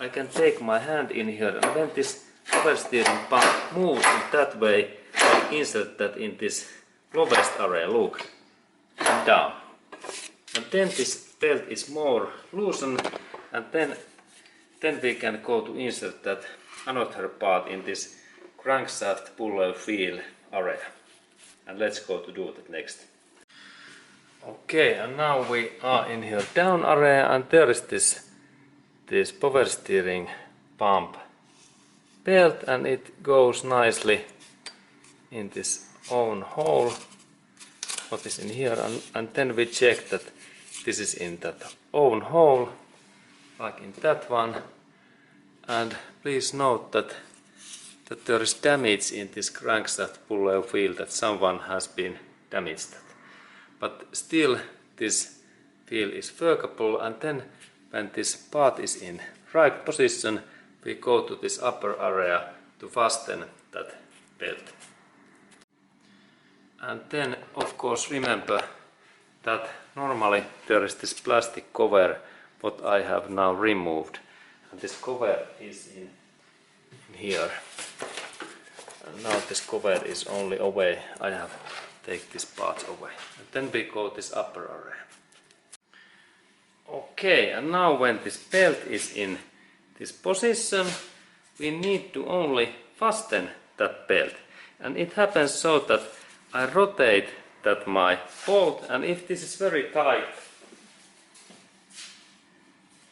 I can take my hand in here, and when this power steering pump moves in that way, I insert that in this lowest area. Look, and down. And then this belt is more loosened, and then we can go to insert that another part in this crankshaft puller feel area. and let's go to do that next. Okay, and now we are in here down area, and there is this power steering pump belt, and it goes nicely in this own hole what is in here, and then we check that this is in that own hole like in that one. And please note that there is damage in this crankshaft pulley wheel, that someone has been damaged that. But still this wheel is workable, and then when this part is in right position we go to this upper area to fasten that belt. And then of course remember that normally there is this plastic cover what I have now removed, and this cover is in here, and now this cover is only away. I have take this part away, and then we go this upper area. Okay, and now when this belt is in this position we need to only fasten that belt, and it happens so that I rotate that my bolt, and if this is very tight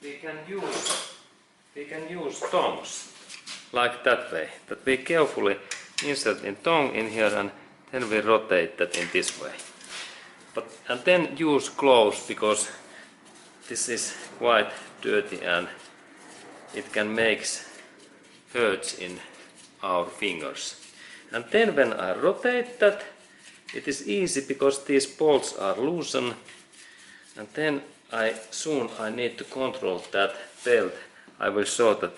we can use tongs like that way, that we carefully insert in tongue in here, and then we rotate that in this way. And then use gloves, because this is quite dirty and it can make hurts in our fingers. And then when I rotate that, it is easy because these bolts are loosened, and then I need to control that belt. I will show that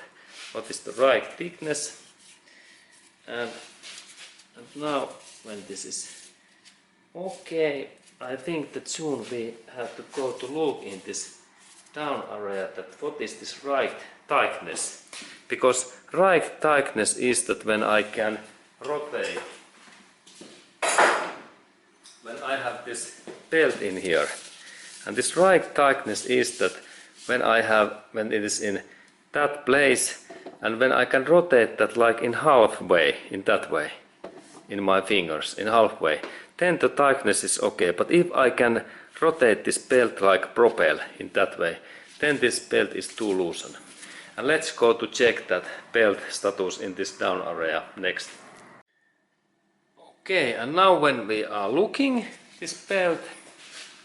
what is the right thickness, and now when this is okay, I think that soon we have to go to look in this down area that what is this right tightness, because right tightness is that when I can rotate, when I have this belt in here, and this right tightness is that when it is in that place, and when I can rotate that like in halfway, in that way, in my fingers, in halfway, then the tightness is okay. But if I can rotate this belt like propel in that way, then this belt is too loosened. And let's go to check that belt status in this down area next. Okay, and now when we are looking this belt,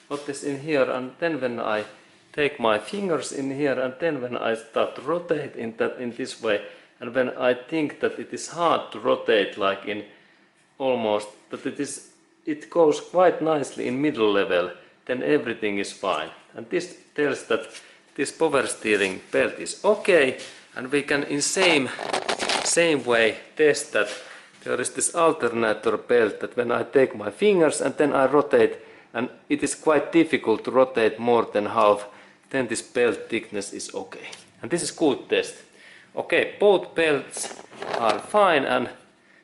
what is in here, and then when I take my fingers in here, and then when I start to rotate in this way, and when I think that it is hard to rotate like in almost, but it goes quite nicely in middle level, then everything is fine. And this tells that this power steering belt is okay, and we can in same way test that there is this alternator belt, that when I take my fingers and then I rotate, and it is quite difficult to rotate more than half, then this belt thickness is okay. And this is good test. Okay, both belts are fine, and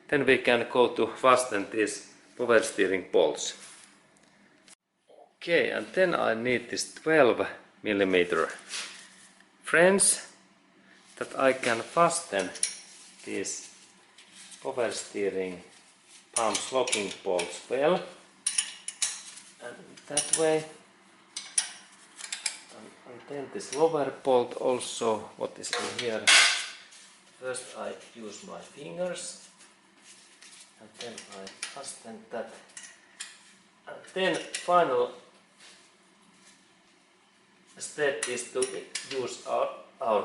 then we can go to fasten these power steering bolts. Okay, and then I need this 12mm French that I can fasten these power steering pumps locking bolts well, and that way, and then this lower bolt also what is in here. First I use my fingers, and then I fasten that, and then final step is to use our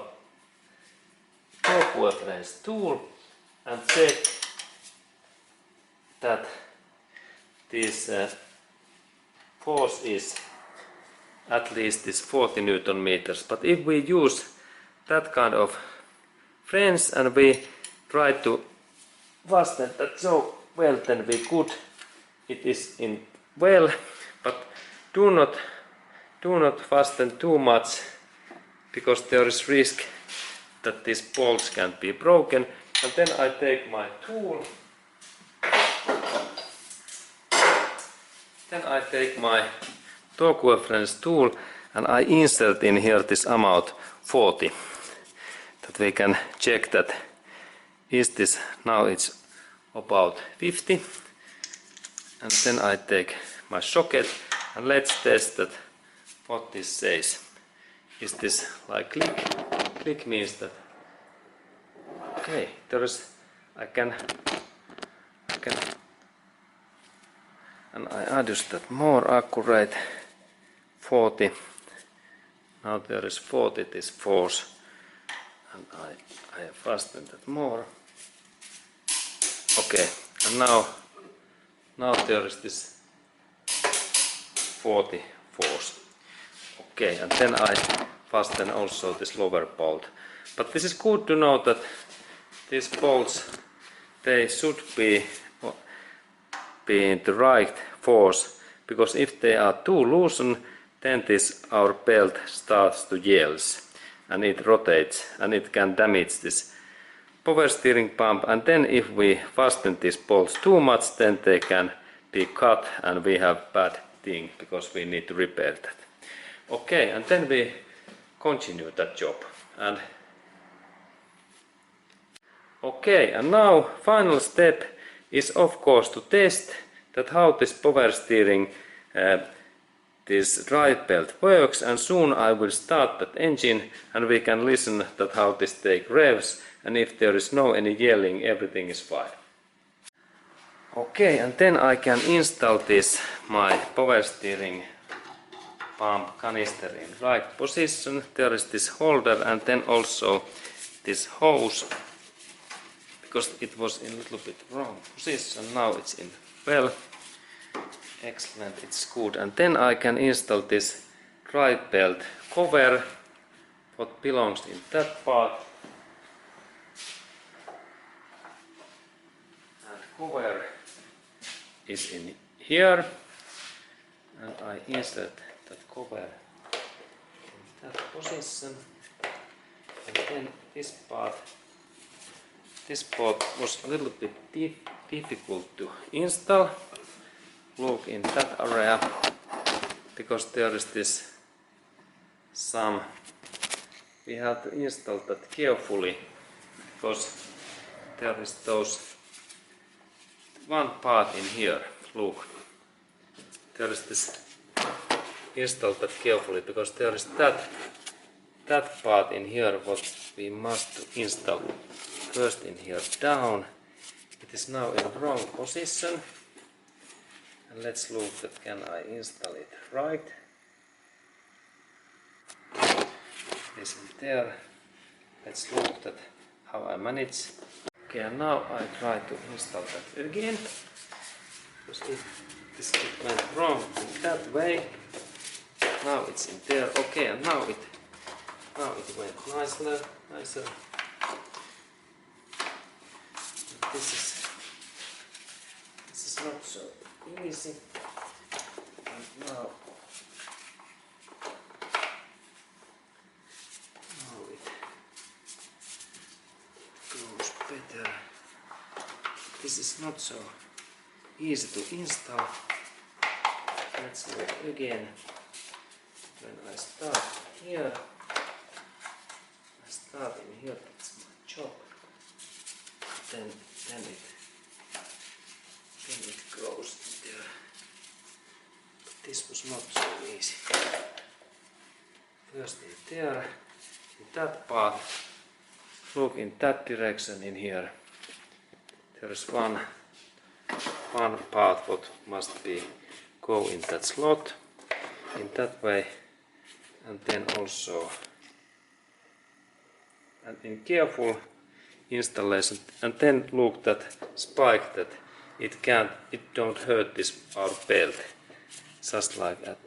torque reference tool and check that this force is at least this 40 Newton meters. But if we use that kind of French and we try to fasten that so well, then we could, it is in well, but do not fasten too much, because there is risk that these bolts can be broken. And then I take my tool, then I take my torque reference tool, and I insert in here this amount 40, that we can check that is this, now it's about 50, and then I take my socket and let's test that what this says. Is this like click? Click means that okay, there is I can and I adjust that more accurate 40. Now there is 40 this force, and I fasten that more. Okay, and now there is this 40 force. Okay, and then I fasten also this lower bolt. But this is good to know that these bolts, they should be in the right force, because if they are too loosened, then our belt starts to yield and it rotates and it can damage this power steering pump. And then if we fasten these bolts too much, then they can be cut and we have bad thing, because we need to repair that. Okay, and then we continue that job. And okay, and now final step is of course to test that how this power steering this drive belt works, and soon I will start that engine and we can listen that how this take revs, and if there is no any yelling, everything is fine. Okay, and then I can install this my power steering pump canister in right position. There is this holder and then also this hose, because it was in a little bit wrong position. Now it's in well. Excellent, it's good. And then I can install this drive belt cover, what belongs in that part. And cover is in here. And I insert that cover in that position. And then this part was a little bit difficult to install. Look in that area, because there is this we have to install that carefully, because there is those one part in here. Look, there is this, install that carefully, because there is that part in here what we must install first in here down. It is now in wrong position. And let's look that can I install it right. This in there. Let's look that how I manage. Okay, and now I try to install that again, because this went wrong in that way. Now it's in there. Okay, and now it went nicer. This is not so easy. And now it goes better. This is not so easy to install. Let's do it again. When I start here, I start in here, that's my job. Then it goes in there. But this was not so easy. First in there, in that part, look in that direction in here. There is one part what must be go in that slot, in that way, and then also, and in careful installation, and then look that spike that it don't hurt this our belt, just like that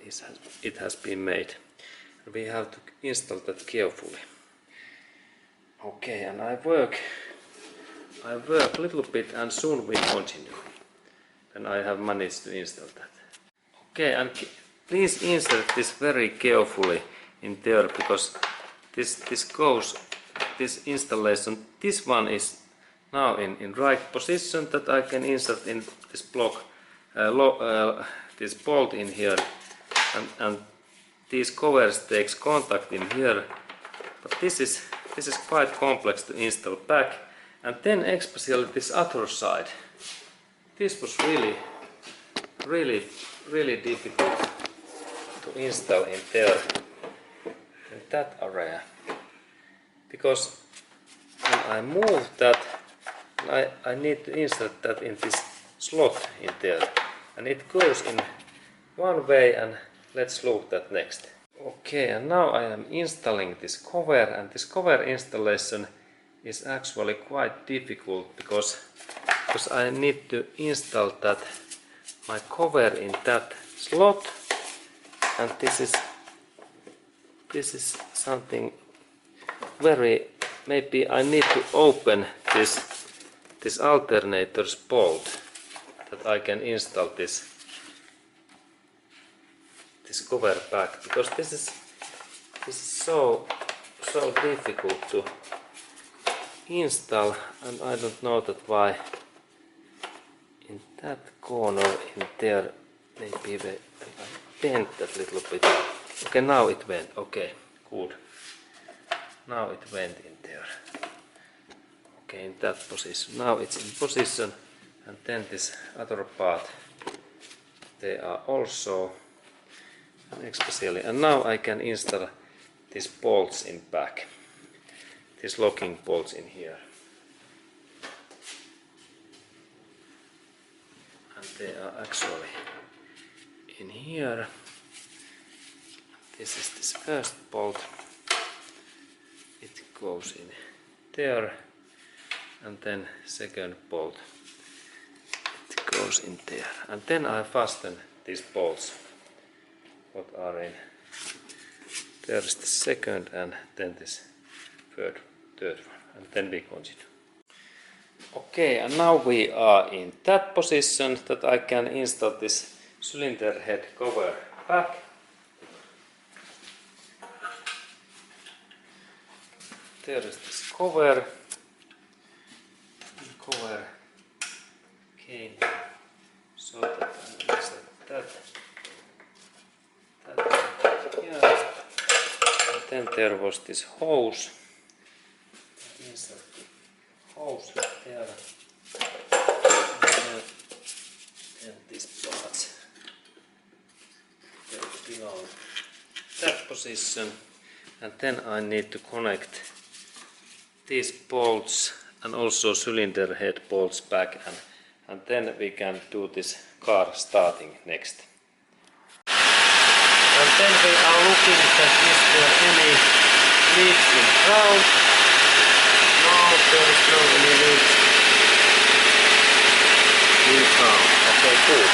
it has been made. We have to install that carefully. Okay, and I work a little bit and soon we continue. And I have managed to install that. Okay, and please insert this very carefully in there, because this installation, this one is now in right position that I can insert in this block, this bolt in here, and these covers takes contact in here. But this is quite complex to install back, and then especially this other side. This was really really difficult to install in there, in that area, because when I move that, I need to insert that in this slot in there, and it goes in one way, and let's look that next. Okay, and now I am installing this cover, and this cover installation is actually quite difficult because I need to install that my cover in that slot, and this is something very, maybe I need to open this alternator's bolt that I can install this cover back, because this is so difficult to install, and I don't know that why in that corner in there maybe I bent that little bit. Okay, now it went. Okay, good. Now it went in there. Okay, in that position. Now it's in position, and then this other part, they are also, and especially, and now I can install these bolts in back, these locking bolts in here, and they are actually in here. This is this first bolt, it goes in there, and then second bolt, it goes in there, and then I fasten these bolts what are in there. Is the second, and then this third one, and then we continue. Okay, and now we are in that position that I can install this cylinder head cover back. There is this cover. The cover came so that I insert that. Yeah. And then there was this hose. Insert the hose there. And then these parts belong that position. And then I need to connect these bolts and also cylinder head bolts back, and then we can do this car starting next. And then we are looking that is there any leaks in ground. No, there is no any leaks in ground. Okay, good.